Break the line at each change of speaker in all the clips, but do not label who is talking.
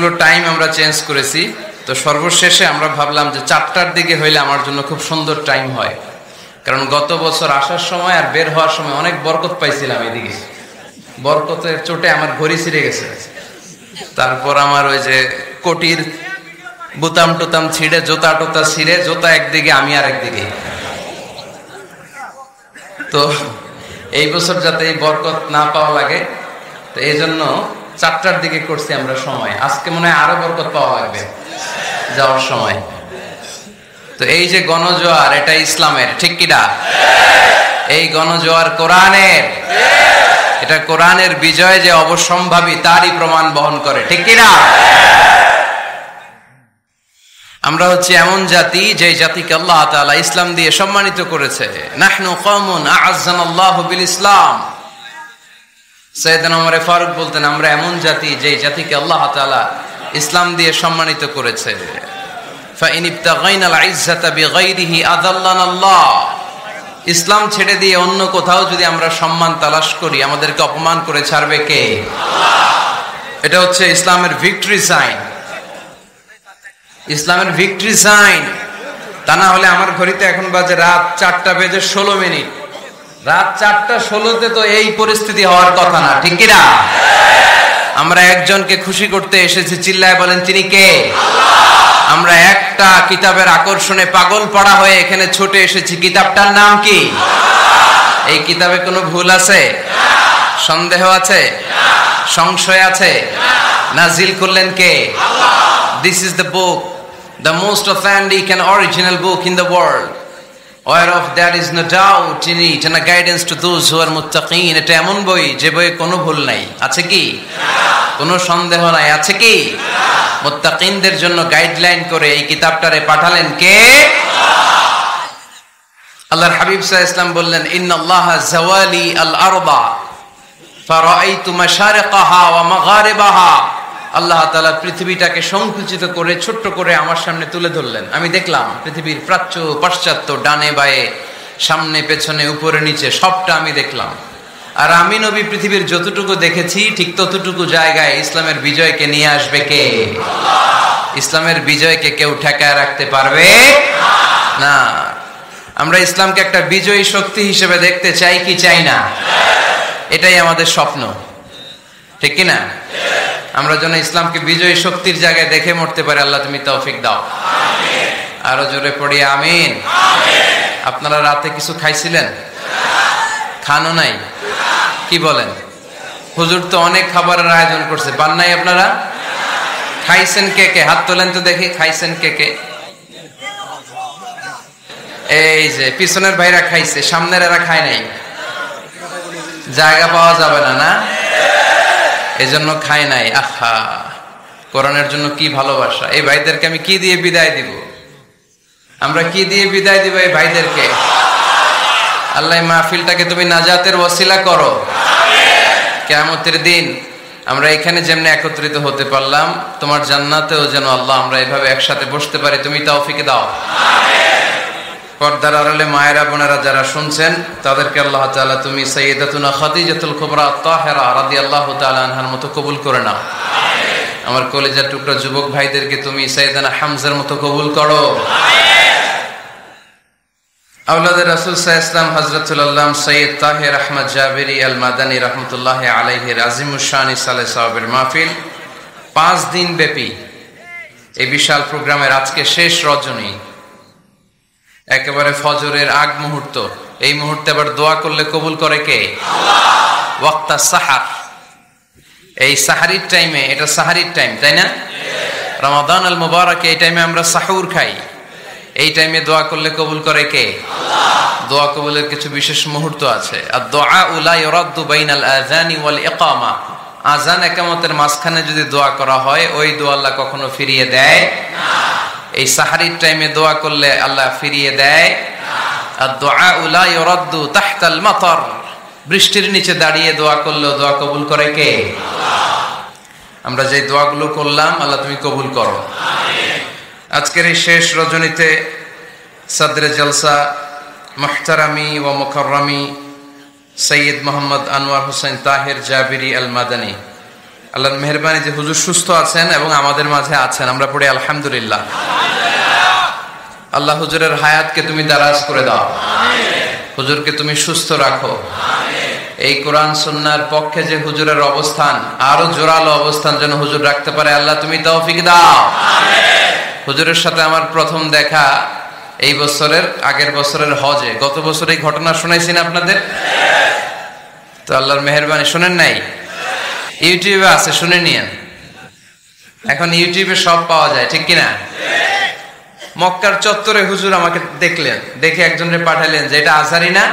অনেকগুলো টাইম আমরা চেঞ্জ করেছি, তো সর্বশেষে আমরা ভাবলাম যে 4টার দিকে হইলে আমার জন্য খুব সুন্দর টাইম হয়, কারণ গত বছর আসার সময় আর বের হওয়ার সময় অনেক বরকত পাইছিলাম। এদিকে বরকতের চোটে আমার ঘড়ি ছিঁড়ে গেছে, তারপর আমার ওই যে কোটির বুতাম টুতাম ছিঁড়ে, জোতা টোতা ছিঁড়ে, জোতা একদিকে আমি আর একদিকে। তো এই বছর যাতে এই বরকত না পাওয়া লাগে, তো এই জন্য 4টার দিকে করছি আমরা সময়। আজকে মনে হয় আরো বরকত পাওয়া লাগবে যাওয়ার সময়। তো এই যে গণজোয়ার, এটা ইসলামের, ঠিক কিনা? এই গণজোয়ার কোরআনের, এটা কোরআনের বিজয় যে অবশ্যম্ভাবী তারই প্রমাণ বহন করে, ঠিক কিনা? আমরা হচ্ছে এমন জাতি যে জাতিকে আল্লাহ তাআলা ইসলাম দিয়ে সম্মানিত করেছে। নাহনু কওমুন আ'আজ্জানাল্লাহু বিল ইসলাম। সাইয়েদনা ওমর ফারুক বলতেন, আমরা এমন জাতি যে জাতিকে আল্লাহ তাআলা ইসলাম দিয়ে সম্মানিত করেছে। ফাইন ইবতাগাইনাল ইজ্জাতা বিগাইরিহি আযাল্লানাল্লাহ। ইসলাম ছেড়ে দিয়ে অন্য কোথাও যদি আমরা সম্মান তালাশ করি, আমাদেরকে অপমান করে ছাড়বে কে? আল্লাহ। এটা হচ্ছে ইসলামের ভিক্টরি সাইন, ইসলামের ভিক্টরি সাইন। তা না হলে আমার ঘড়িতে এখন বাজে রাত 4:16। রাত 4:16 তো এই পরিস্থিতি হওয়ার কথা না, ঠিক কিনা? আমরা একজনকে খুশি করতে এসেছি, চিল্লায় বলেন তিনি কে? আল্লাহ। আমরা একটা কিতাবের আকর্ষণে পাগল পড়া হয়ে এখানে ছুটে এসেছি, কিতাবটার নাম কি? আল্লাহ। এই কিতাবে কোনো ভুল আছে? না। সন্দেহ আছে? না। সংশয় আছে? না। নাজিল করলেন কে? আল্লাহ। This is the book, the most authentic and original book in the world, whereof there is no doubt in it and a guidance to those who are muttaqin. এটা এমন বই যে বইয়ে কোনো ভুল নাই, আছে কি? কোনো সন্দেহ নাই, আছে কি? মুত্তাকিনদের জন্য গাইডলাইন করে এই কিতাবটারে পাঠালেন কে? আল্লাহর হাবিব সাল্লাল্লাহু আলাইহি ওয়াসাল্লাম বললেন, ইন্নাল্লাহা যাওয়ালি আল আরদা ফারাআইতু মাশারিকাহা ওয়া মাগারিবাহা। আল্লাহ তাআলা পৃথিবীটাকে সংকুচিত করে ছোট্ট করে আমার সামনে তুলে ধরলেন। আমি দেখলাম পৃথিবীর প্রাচ্য পাশ্চাত্য, ডানে বায়ে, সামনে পেছনে, উপরে নিচে, সবটা আমি দেখলাম। আর আমি নবী পৃথিবীর যতটুকু দেখেছি ঠিক ততটুকু জায়গায় ইসলামের বিজয়কে নিয়ে আসবে কে? আল্লাহ। ইসলামের বিজয়কে কেউ ঠেকায় রাখতে পারবে না। আমরা ইসলামকে একটা বিজয়ী শক্তি হিসেবে দেখতে চাই কি চাই না? এটাই আমাদের স্বপ্ন, ঠিক কিনা? আমরা যেন ইসলামকে বিজয়ী শক্তির জায়গায় দেখে মরতে পারি। আল্লাহ তুমি তৌফিক দাও। আমিন। আরো জোরে পড়ি আমিন। আমিন। আপনারা রাতে কিছু খাইছিলেন? খানো নাই? কি বলেন? হুজুর তো অনেক খাবারের আয়োজন করছে, পান নাই আপনারা? খাইছেন কে কে? হাত তোলেন তো দেখি, খাইছেন কে কে? এই যে পিছনের ভাইরা খাইছে, সামনের এরা খায় নাই। জায়গা পাওয়া যাবে না, না এজন্য খায় নাই। আহা, কোরআনের জন্য কি ভালোবাসা! এই ভাইদেরকে আমি কি দিয়ে বিদায় দিব? আমরা কি দিয়ে বিদায় দিব এই ভাইদেরকে? আল্লাহ মাহফিলটাকে তুমি নাজাতের ওসিলা করো। কিয়ামতের দিন আমরা এখানে যেমন একত্রিত হতে পারলাম, তোমার জান্নাতেও যেন আল্লাহ আমরা এভাবে একসাথে বসতে পারি, তুমি তৌফিক দাও। পর্দার আড়ালে মায়েরা বোনেরা যারা শুনছেন, তাদেরকে আল্লাহ তাআলা তুমি সাইয়্যিদাতুনা খাদিজাতুল কুবরা তাহেরা রাদিয়াল্লাহু তাআলা আনহার মতো কবুল করে নাও। আমার কলেজার টুকরা যুবক ভাইদেরকে তুমি সাইয়েদনা হামজার মতো কবুল করো। আওলাদের রাসূল সাল্লাল্লাহু আলাইহি ওয়াসাল্লাম হযরতুল আল্লাম সৈয়দ তাহের আহমদ জাবেরি আল মাদানী রাহমাতুল্লাহি আলাইহির আজিমুশ শানি সালে সাহাবের মাহফিল 5 দিন ব্যাপী এই বিশাল প্রোগ্রামের আজকে শেষ রজনী, একেবারে ফজরের আগ মুহূর্ত। এই মুহূর্তে আবার দোয়া করলে কবুল করে কে? আল্লাহ। ওয়াক্তা সাহার, এই সাহারির টাইমে, এটা সাহারির টাইম তাই না? রমাদান আল মুবারক, এই টাইমে আমরা সাহুর খাই। এই টাইমে দোয়া করলে কবুল করে কে? আল্লাহ। দোয়া কবুলের কিছু বিশেষ মুহূর্ত আছে। আর দোয়া লা ইউরাদ্দু বাইনাল আযানি ওয়াল ইকামা, আযান ইকামতের মাঝখানে যদি দোয়া করা হয়, ওই দোয়া আল্লাহ কখনো ফিরিয়ে দেয় না। এই সাহারির টাইমে দোয়া করলে আল্লাহ ফিরিয়ে দেয় না। আর দোয়া লা ইউরাদ্দু তাহতাল মাতার, বৃষ্টির নিচে দাঁড়িয়ে দোয়া করলেও দোয়া কবুল করে কে? আল্লাহ। আমরা যে দোয়াগুলো করলাম আল্লাহ তুমি কবুল করো। আমিন। আজকের এই শেষ রজনীতে সদরে জলসা মুহতারামি ওয়া মুকাররামি সৈয়দ মোহাম্মদ আনোয়ার হোসেন তাহের জাবিরি আল মাদানী আল্লাহর মেহেরবানি যে হুজুর সুস্থ আছেন এবং আমাদের মাঝে আছেন, আমরা পড়ি আলহামদুলিল্লাহ। আল্লাহ হুজুরের হায়াতকে তুমি দারাজ করে দাও, হুজুরকে তুমি সুস্থ রাখো। এই কোরআন সুন্নাহর পক্ষে যে হুজুরের অবস্থান, আরো জোরালো অবস্থান যেন হুজুর রাখতে পারে, আল্লাহ তুমি তৌফিক দাও। হুজুরের সাথে আমার প্রথম দেখা এই বছরের, আগের বছরের হজে। গত বছর এই ঘটনা শুনাইছি না আপনাদের? তো আল্লাহর মেহেরবানি, শুনেন নাই? ইউটিউবে আছে, শুনে নিয়েন। এখন ইউটিউবে সব পাওয়া যায়, ঠিক কিনা? মক্কার চত্বরে হুজুর আমাকে দেখলেন, দেখে একজনকে পাঠালেন যে এটা আজহারি না?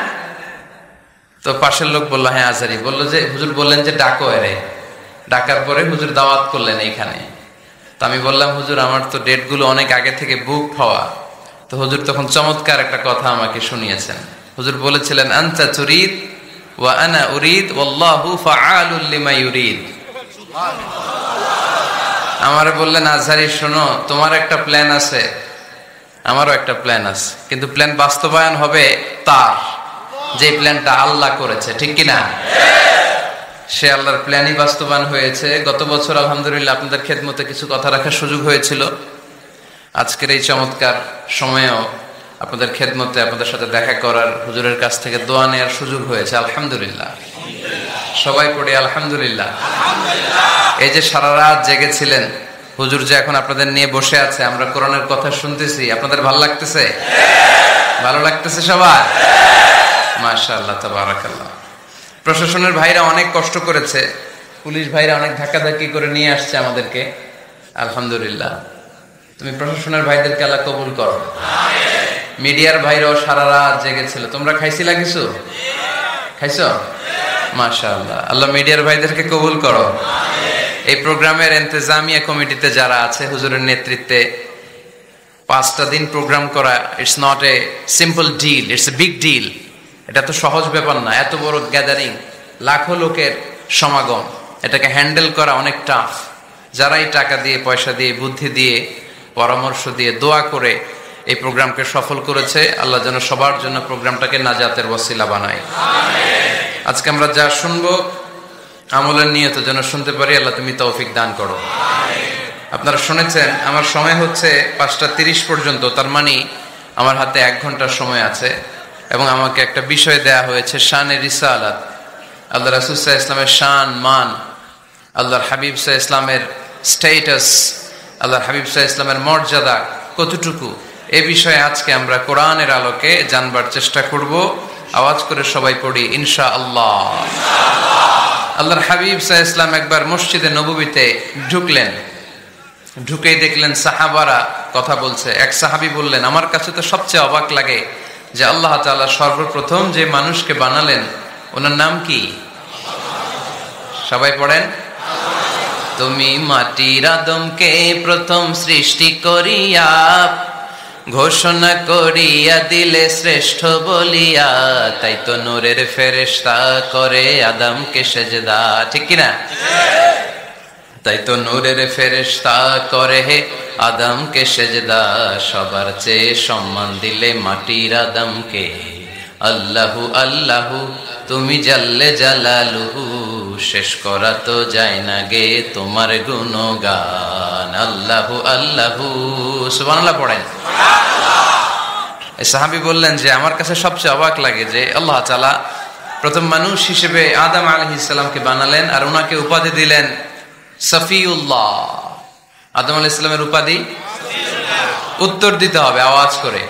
তো পাশের লোক বললো হ্যাঁ আজহারি। বললো যে হুজুর বললেন যে ডাকো এরে। ডাকার পরে হুজুর দাওয়াত করলেন এইখানে। তো আমি বললাম হুজুর আমার তো ডেটগুলো অনেক আগে থেকে বুক হওয়া। তো হুজুর তখন চমৎকার একটা কথা আমাকে শুনিয়েছেন। হুজুর বলেছিলেন আনতা তুরিদ ওয়া আনা উরিদ ওয়াল্লাহু ফাআলুল লিমা ইউরিদ। আমারে বললেন আজহারি শোনো, তোমার একটা প্ল্যান আছে, আমারও একটা প্ল্যান আছে, কিন্তু প্ল্যান বাস্তবায়ন হবে তার, যে প্ল্যানটা আল্লাহ করেছে, ঠিক কিনা? সে আল্লাহর প্ল্যানই বাস্তবায়ন হয়েছে। গত বছর আলহামদুলিল্লাহ আপনাদের খেদমতে কিছু কথা রাখার সুযোগ হয়েছিল। আজকের এই চমৎকার সময়েও আপনাদের খেদমতে আপনাদের সাথে দেখা করার, হুজুরের কাছ থেকে দোয়া নেওয়ার সুযোগ হয়েছে, আলহামদুলিল্লাহ। সবাই পড়ি আলহামদুলিল্লাহ। এই যে সারা রাত জেগেছিলেন, হুজুর যে এখন আপনাদের নিয়ে বসে আছে, আমরা কোরআনের কথা শুনতেছি, আপনাদের ভালো লাগতেছে? ভালো লাগতেছে সবার? মাশাআল্লাহ, তাবারাকাল্লাহ। প্রশাসনের ভাইরা অনেক কষ্ট করেছে, পুলিশ ভাইরা অনেক ধাক্কাধাক্কি করে নিয়ে আসছে আমাদেরকে, আলহামদুলিল্লাহ। তুমি প্রশাসনের ভাইদেরকে আল্লাহ কবুল করো। মিডিয়ার ভাইরাও সারা রাত জেগেছিল। তোমরা খাইছিলা কিছু? খাইছো? মাশাআল্লাহ, আল্লাহ মিডিয়ার ভাইদেরকে কবুল করো। এই প্রোগ্রামের ইন্তেজামিয়া কমিটিতে যারা আছে, হুজুরের নেতৃত্বে 5টা দিন প্রোগ্রাম করা, it's not a simple deal, it's a big deal. এটা তো সহজ ব্যাপার না। এত বড় গ্যাদারিং, লাখো লোকের সমাগম, এটাকে হ্যান্ডেল করা অনেক টাফ। যারাই টাকা দিয়ে, পয়সা দিয়ে, বুদ্ধি দিয়ে, পরামর্শ দিয়ে, দোয়া করে এই প্রোগ্রামকে সফল করেছে, আল্লাহ যেন সবার জন্য প্রোগ্রামটাকে নাজাতের ওয়াসিলা বানায়। আজকে আমরা যা শুনবো আমলের নিয়ত যেন শুনতে পারি, আল্লাহ তুমি তৌফিক দান করো। আপনারা শুনেছেন আমার সময় হচ্ছে 5:30 পর্যন্ত, তার মানে আমার হাতে 1 ঘন্টার সময় আছে এবং আমাকে একটা বিষয় দেয়া হয়েছে, শানে রিসালাত। আল্লাহ রাসূল সাল্লাল্লাহু আলাইহি ওয়াসাল্লামের শান, মান, আল্লাহর হাবিব সাল্লাল্লাহু আলাইহি ওয়াসাল্লামের স্ট্যাটাস, আল্লাহর হাবিব সাল্লাল্লাহু আলাইহি ওয়াসাল্লামের মর্যাদা কতটুকু, এই বিষয়ে আজকে আমরা কোরআনের আলোকে জানবার চেষ্টা করব। আওয়াজ করে সবাই পড়ি ইনশাআল্লাহ। আল্লাহর হাবিব সাল্লাল্লাহু আলাইহি ওয়াসাল্লাম একবার মসজিদে নববীতে ঢুকলেন, ঢুকেই দেখলেন সাহাবারা কথা বলছে। এক সাহাবী বললেন, আমার কাছে তো সবচেয়ে অবাক লাগে যে আল্লাহ তাআলা সর্বপ্রথম যে মানুষকে বানালেন ওনার নাম কি? সবাই পড়েন, তুমি মাটির আদমকে প্রথম সৃষ্টি করিয়া ঘোষণা করিয়া দিলে শ্রেষ্ঠ বলিয়া, তাই তো নূরের ফেরেশতা করে আদমকে সেজদা, ঠিক কিনা? তাই তো নূরের ফেরেশতা করে আদমকে সেজদা, সবার চেয়ে সম্মান দিলে মাটির আদমকে। আল্লাহু আল্লাহু তুমি জাল্লে জালালুহু, শেষ করা তো যায় না গে তোমার গুণগান। আল্লাহু আল্লাহু, সুবহানাল্লাহ পড়েন। এই সাহাবী বললেন যে আমার কাছে সবচেয়ে অবাক লাগে যে আল্লাহ তাআলা প্রথম মানুষ হিসেবে আদম আলাইহিস সালামকে বানালেন আর ওনাকে উপাধি দিলেন সফিউল্লাহ। আদম আলাইহিস সালামের উপাধি উত্তর দিতে হবে আওয়াজ করে।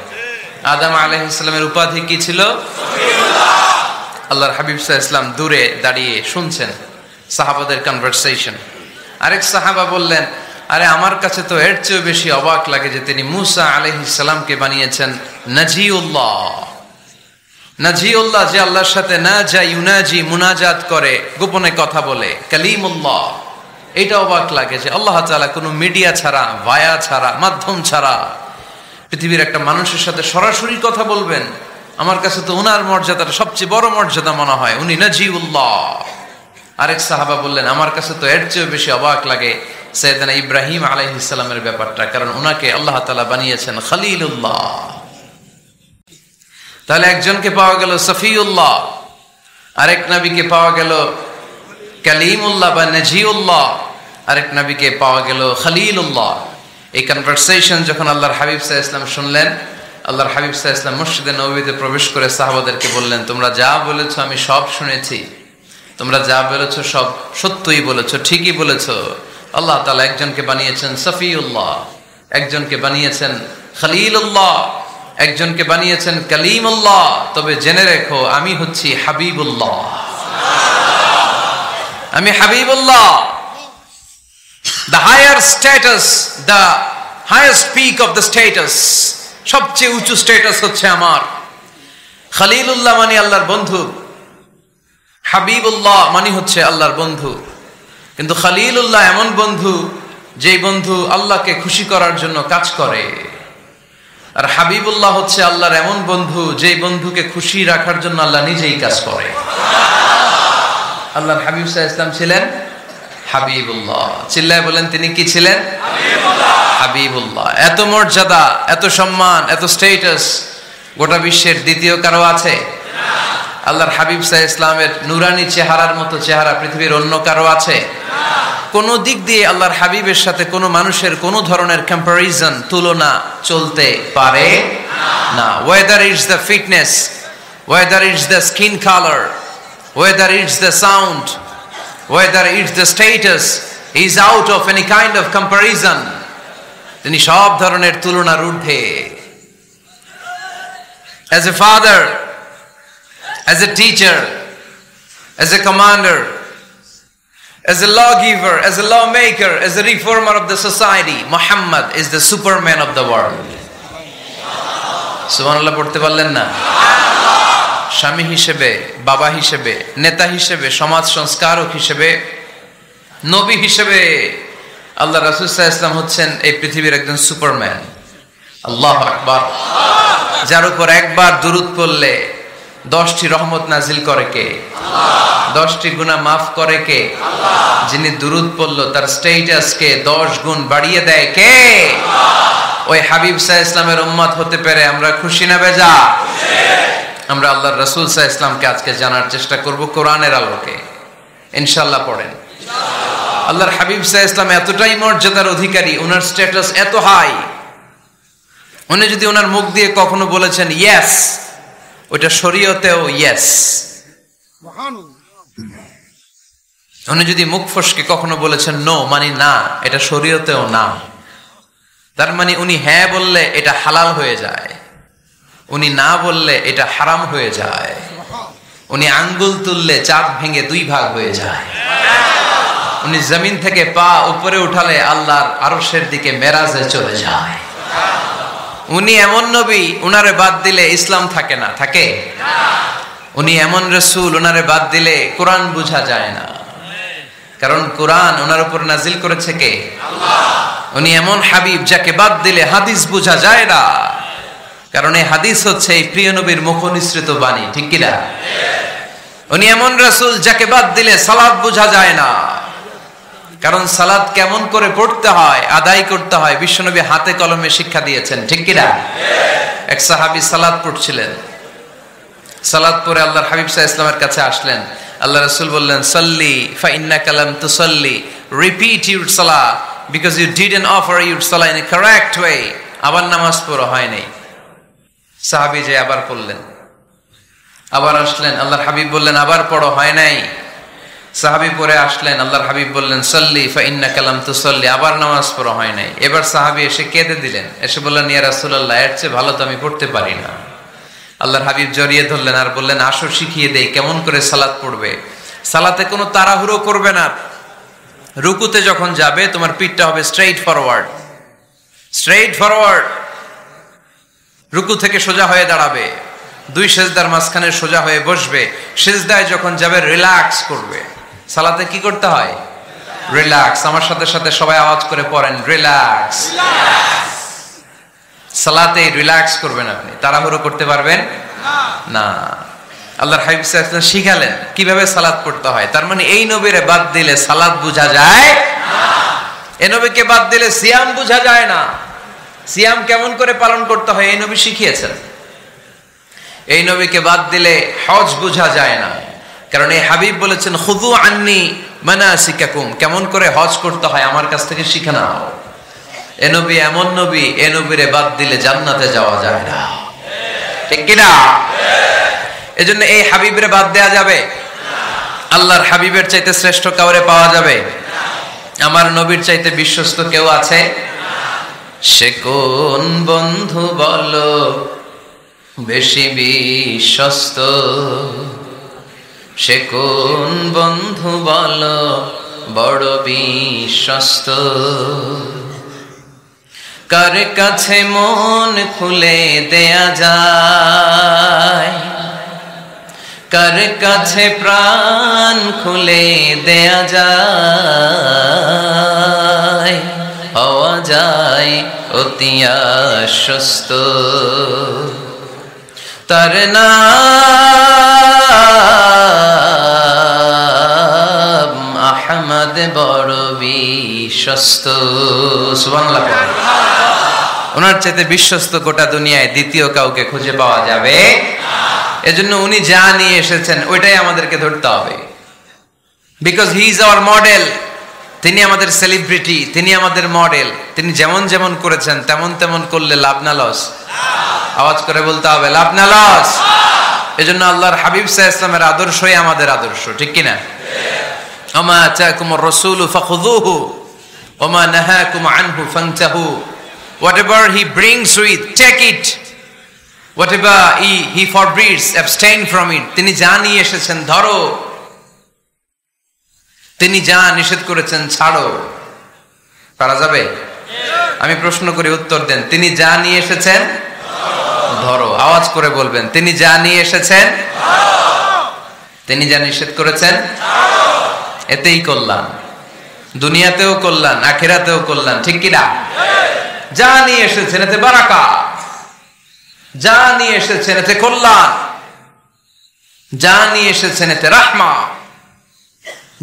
আদম আলাইহিস সালামের উপাধি কি ছিল? সফিউল্লাহ। আল্লাহর হাবিব সাল্লাল্লাহু আলাইহি ওয়াসাল্লাম দূরে দাঁড়িয়ে শুনছেন সাহাবাদের কনভারসেশন। আরেক সাহাবা বললেন, আরে আমার কাছে তো এর চেয়ে বেশি অবাক লাগে যে তিনি মুসা আলাইহিস সালামকে বানিয়েছেন নাজিউল্লাহ। নাজিউল্লাহ, যে আল্লাহর সাথে না যা ইউনাজি, মুনাজাত করে, গোপনে কথা বলে, কালিমুল্লাহ। এটা অবাক লাগে যে আল্লাহ তাআলা কোনো মিডিয়া ছাড়া, ভায়া ছাড়া, মাধ্যম ছাড়া পৃথিবীর একটা মানুষের সাথে সরাসরি কথা বলবেন। আমার কাছে তো ওনার মর্যাদাটা সবচেয়ে বড় মর্যাদা মনে হয়, উনি নাজিউল্লাহ। আরেক সাহাবা বললেন, আমার কাছে তো এর চেয়ে বেশি অবাক লাগে সাইয়েদনা ইব্রাহিম আলাইহিস সালামের ব্যাপারটা, কারণ ওনাকে আল্লাহ তাআলা বানিয়েছেন খলিলুল্লাহ। তাহলে একজনকে পাওয়া গেল সফিউল্লাহ, আরেক নবীকে পাওয়া গেল কালিমুল্লাহ বা নাজিউল্লাহ, আরেক নবীকে পাওয়া গেল খলিলুল্লাহ। এই কনভারসেশন যখন আল্লাহর হাবিব সাল্লাল্লাহু আলাইহি ওয়াসাল্লাম শুনলেন, আল্লাহর হাবিব সাল্লাল্লাহু আলাইহি ওয়াসাল্লাম মসজিদে নববীতে প্রবেশ করে সাহাবাদেরকে বললেন, তোমরা যা বলেছো আমি সব শুনেছি, তোমরা যা বলেছো সব সত্যই বলেছো, ঠিকই বলেছো। আল্লাহ তাআলা একজনকে বানিয়েছেন সফিউল্লাহ, একজনকে বানিয়েছেন খলিলুল্লাহ, একজনকে বানিয়েছেন কালিমুল্লাহ। তবে জেনে রেখো আমি হচ্ছি হাবিবুল্লাহ, আমি Habibullah. The higher status, the highest peak of the status, সবচেয়ে উঁচু স্ট্যাটাস হচ্ছে আমার। খলিলুল্লাহ মানে আল্লাহর বন্ধু, হাবিবুল্লাহ মানে হচ্ছে আল্লাহর বন্ধু। কিন্তু খলিলুল্লাহ এমন বন্ধু যেই বন্ধু আল্লাহকে খুশি করার জন্য কাজ করে, আর হাবিবুল্লাহ হচ্ছে আল্লাহর এমন বন্ধু যেই বন্ধুকে খুশি রাখার জন্য আল্লাহ নিজেই কাজ করে। আল্লাহর হাবিব সাল্লাল্লাহু আলাইহি ওয়াসাল্লাম ছিলেন হাবিবুল্লাহ। চিল্লায় বলেন তিনি কি ছিলেন? হাবিবুল্লাহ। এত মর্যাদা, এত সম্মান, এত স্ট্যাটাস গোটা বিশ্বের দ্বিতীয় কারো আছে? আল্লাহর হাবিব সাল্লাল্লাহু আলাইহি ওয়াসাল্লামের নুরানি চেহারার মতো চেহারা পৃথিবীর অন্য কারো আছে? কোন দিক দিয়ে আল্লাহর হাবিবের সাথে কোন মানুষের কোন ধরনের কম্পারিজন, তুলনা চলতে পারে না। Whether it's the fitness, whether it's the skin colour, whether it's the sound, whether it's the status, is out of any kind of comparison. তিনি সব ধরনের তুলনার ঊর্ধ্বে। As a father, as a teacher, as a commander, as a lawgiver, as a lawmaker, as a reformer of the society, Muhammad is the superman of the world. সুবহানাল্লাহ পড়তে পারলেন না? স্বামী হিসেবে, বাবা হিসেবে, নেতা হিসেবে, সমাজ সংস্কারক হিসেবে, নবী হিসেবে আল্লাহ রাসূল সাল্লাল্লাহু আলাইহি ওয়াসাল্লাম হচ্ছেন এই পৃথিবীর একজন সুপারম্যান। আল্লাহু আকবার। যার উপর একবার দুরূদ পড়লে 10টি রহমত নাজিল করে কে? আল্লাহ। 10টি গুনাহ মাফ করে কে? আল্লাহ। যিনি দুরূদ পড়লো তার স্ট্যাটাসকে 10 গুণ বাড়িয়ে দেয় কে? আল্লাহ। ওই হাবিব সাল্লাল্লাহু আলাইহি ওয়াসাল্লামের উম্মত হতে পেরে আমরা খুশি না বেজা? আমরা আল্লাহর রাসূল সাল্লাল্লাহু আলাইহি ওয়াসাল্লামকে আজকে জানার চেষ্টা করব কোরআনের আলোকে। ইনশাআল্লাহ পড়েন। আল্লাহর হাবিব সাল্লাল্লাহু আলাইহি ওয়াসাল্লাম এতটাই মর্যাদার অধিকারী, ওনার স্ট্যাটাস এত হাই, উনি যদি ওনার মুখ দিয়ে কখনো বলেছেন ইয়েস, ওটা শরীয়তেও ইয়েস। উনি যদি মুখ ফসকে কখনো বলেছেন নো, মানে না, এটা শরীয়তেও না। তার মানে উনি হ্যাঁ বললে এটা হালাল হয়ে যায়, উনি না বললে এটা হারাম হয়ে যায়। উনি আঙ্গুল তুললে চাঁদ ভেঙে 2 ভাগ হয়ে যায়। উনি জমিন থেকে পা উপরে উঠালে আল্লাহর আরশের দিকে মেরাজে চলে যায়। উনি এমন নবী, উনারে বাদ দিলে ইসলাম থাকে না, থাকে? উনি এমন রাসূল, উনারে বাদ দিলে কোরআন বোঝা যায় না, কারণ কোরআন ওনার উপর নাজিল করেছে কে? আল্লাহ। উনি এমন হাবিব যাকে বাদ দিলে হাদিস বোঝা যায় না, কারণ এই হাদিস হচ্ছে এই প্রিয় নবীর মুখনিসৃত বাণী, ঠিক কি না? উনি এমন রাসূল যাকে বাদ দিলে সালাত বোঝা যায় না, কারণ সালাত কেমন করে পড়তে হয়, আদায় করতে হয় বিশ্বনবী হাতে কলমে শিক্ষা দিয়েছেন, ঠিক কি না? এক সাহাবী সালাত পড়ছিলেন, সালাত পড়ে আল্লাহর হাবিব সাল্লাল্লাহু আলাইহি ওয়াসাল্লামের কাছে আসলেন। আল্লাহ রাসূল বললেন, সাল্লি ফা ইন্নাকা লাম তুসাল্লি, রিপিট ইউর সালাহ because you didn't offer your সালাহ ইন এ কারেক্ট ওয়ে। আবার নামাজ পড়া হয় নাই। সাহাবী যে আবার পড়লেন, আবার আসলেন, আল্লাহর হাবিব বললেন আবার পড়ো, হয় নাই। সাহাবী পরে আসলেন, আল্লাহর হাবিব বললেন সাল্লি ফা ইন্নাকা লাম তুসাল্লি, আবার নামাজ পড়া হয় নাই। এবার সাহাবী এসে কেঁদে দিলেন, এসে বললেন ইয়া রাসূলুল্লাহ, এর চেয়ে ভালো তো আমি পড়তে পারি না। আল্লাহর হাবিব জড়িয়ে ধরলেন আর বললেন আসো শিখিয়ে দেই কেমন করে সালাত পড়বে। সালাতে কোনো তাড়াহুড়ো করবে না। রুকুতে যখন যাবে তোমার পিঠটা হবে স্ট্রেইট ফরওয়ার্ড, স্ট্রেইট ফরওয়ার্ড। রুকু থেকে সোজা হয়ে দাঁড়াবে, 2 সেজদার মাঝখানে সোজা হয়ে বসবে। সেজদায় যখন যাবে রিল্যাক্স করবে। সালাতে কি করতে হয়? রিল্যাক্স। আমার সাথে সাথে সবাই আওয়াজ করে পড়েন রিল্যাক্স। সালাতে রিল্যাক্স করবেন আপনি, তাড়াহুড়ো করতে পারবেন না। আল্লাহর হাবিব সাল্লাল্লাহু আলাইহি ওয়াসাল্লাম শিখালেন কিভাবে সালাত পড়তে হয়। তার মানে এই নবীরে বাদ দিলে সালাত বোঝা যায় না, এই নবীকে বাদ দিলে সিয়াম বোঝা যায় না। সিয়াম কেমন করে পালন করতে হয় এই নবী শিখিয়েছেন। এই নবীকে বাদ দিলে হজ বোঝা যায় না, কারণ এই হাবিব বলেছেন খুযু আন্নি মানাসিকাকুম, কেমন করে হজ করতে হয় আমার কাছ থেকে শিখে নাও। এ নবী এমন নবী, এ নবীরে বাদ দিলে জান্নাতে যাওয়া যায় না, ঠিক কিনা? এজন্য এই হাবিবের বাদ দেয়া যাবে? আল্লাহর হাবিবের চাইতে শ্রেষ্ঠ কাউরে পাওয়া যাবে? আমার নবীর চাইতে বিশ্বস্ত কেউ আছে? সে কোন বন্ধু বলো বেশি বিশ্বস্ত, সে কোন বন্ধু বলো বড় বিশ্বস্ত, কার কাছে মন খুলে দেয়া যায়, কার কাছে প্রাণ খুলে দেয়া যায়, হওয়া যায় অতি আশ্বস্ত। তার নাম আহমদ বড় বিশ্বস্ত। সুবহানাল্লাহ। ওনার চাইতে বিশ্বস্ত গোটা দুনিয়ায় দ্বিতীয় কাউকে খুঁজে পাওয়া যাবে? এজন্য উনি যা নিয়ে এসেছেন ওইটাই আমাদেরকে ধরতে হবে, because he is our model. তিনি আমাদের সেলিব্রিটি, তিনি আমাদের মডেল। তিনি যেমন যেমন করেছেন তেমন তেমন করলে লাভ না লস? আওয়াজ করে বলতে হবে, লাভ না লস? এজন্য আল্লাহর হাবিব সাল্লাল্লাহু আলাইহি ওয়াসাল্লামের আদর্শই আমাদের আদর্শ, ঠিক কিনা? ওমা আতাকুমুর রাসূলু ফাখুযুহু ওমা নাহাকুম আনহু ফান্তাহু। Whatever he brings with, take it. Whatever he forbids, abstain from it. তিনি যা নিয়ে এসেছেন ধরো, তিনি যা নিষেধ করেছেন ছাড়ো। পারা যাবে? আমি প্রশ্ন করি, উত্তর দেন। তিনি যা নিয়ে এসেছেন ধরো। আওয়াজ করে বলবেন, তিনি যা নিয়ে এসেছেন, তিনি যা নিষেধ করেছেন এতেই কল্যাণ, দুনিয়াতেও কল্যাণ, আখিরাতেও কল্যাণ, ঠিক কিনা? যা নিয়ে এসেছেন এতে বারাকা, যা নিয়ে এসেছেন এতে কল্যাণ, যা নিয়ে এসেছেন এতে রাহমা।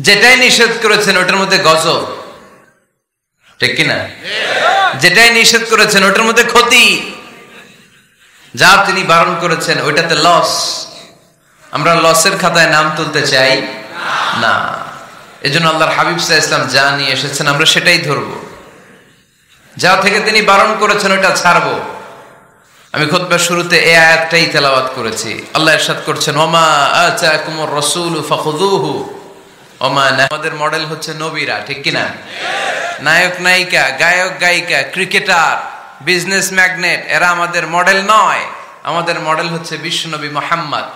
যেটাই নিষেধ করেছেন ওটার মধ্যে গজব, ঠিক কিনা? যেটাই নিষেধ করেছেন ওটার মধ্যে ক্ষতি, যা তিনি বারণ করেছেন ওইটাতে লস। আমরা লসের খাতায় নাম তুলতে চাই না। এজন্য আল্লাহর হাবিব সাল্লাল্লাহু আলাইহি ওয়াসাল্লাম যা নিয়ে এসেছেন আমরা সেটাই ধরবো, যা থেকে তিনি বারণ করেছেন ওটা ছাড়বো। আমি খুতবার শুরুতে এই আয়াতটাই তেলাওয়াত করেছি। আল্লাহ ইরশাদ করছেন, ওমা আতাকুমুর রাসূলু ফাখুযুহু ওমা। আমাদের মডেল হচ্ছে নবীরা, ঠিক কিনা? নায়ক নায়িকা, গায়ক গায়িকা, ক্রিকেটার, বিজনেস ম্যাগনেট এরা আমাদের মডেল নয়। আমাদের মডেল হচ্ছে বিশ্বনবী মুহাম্মদ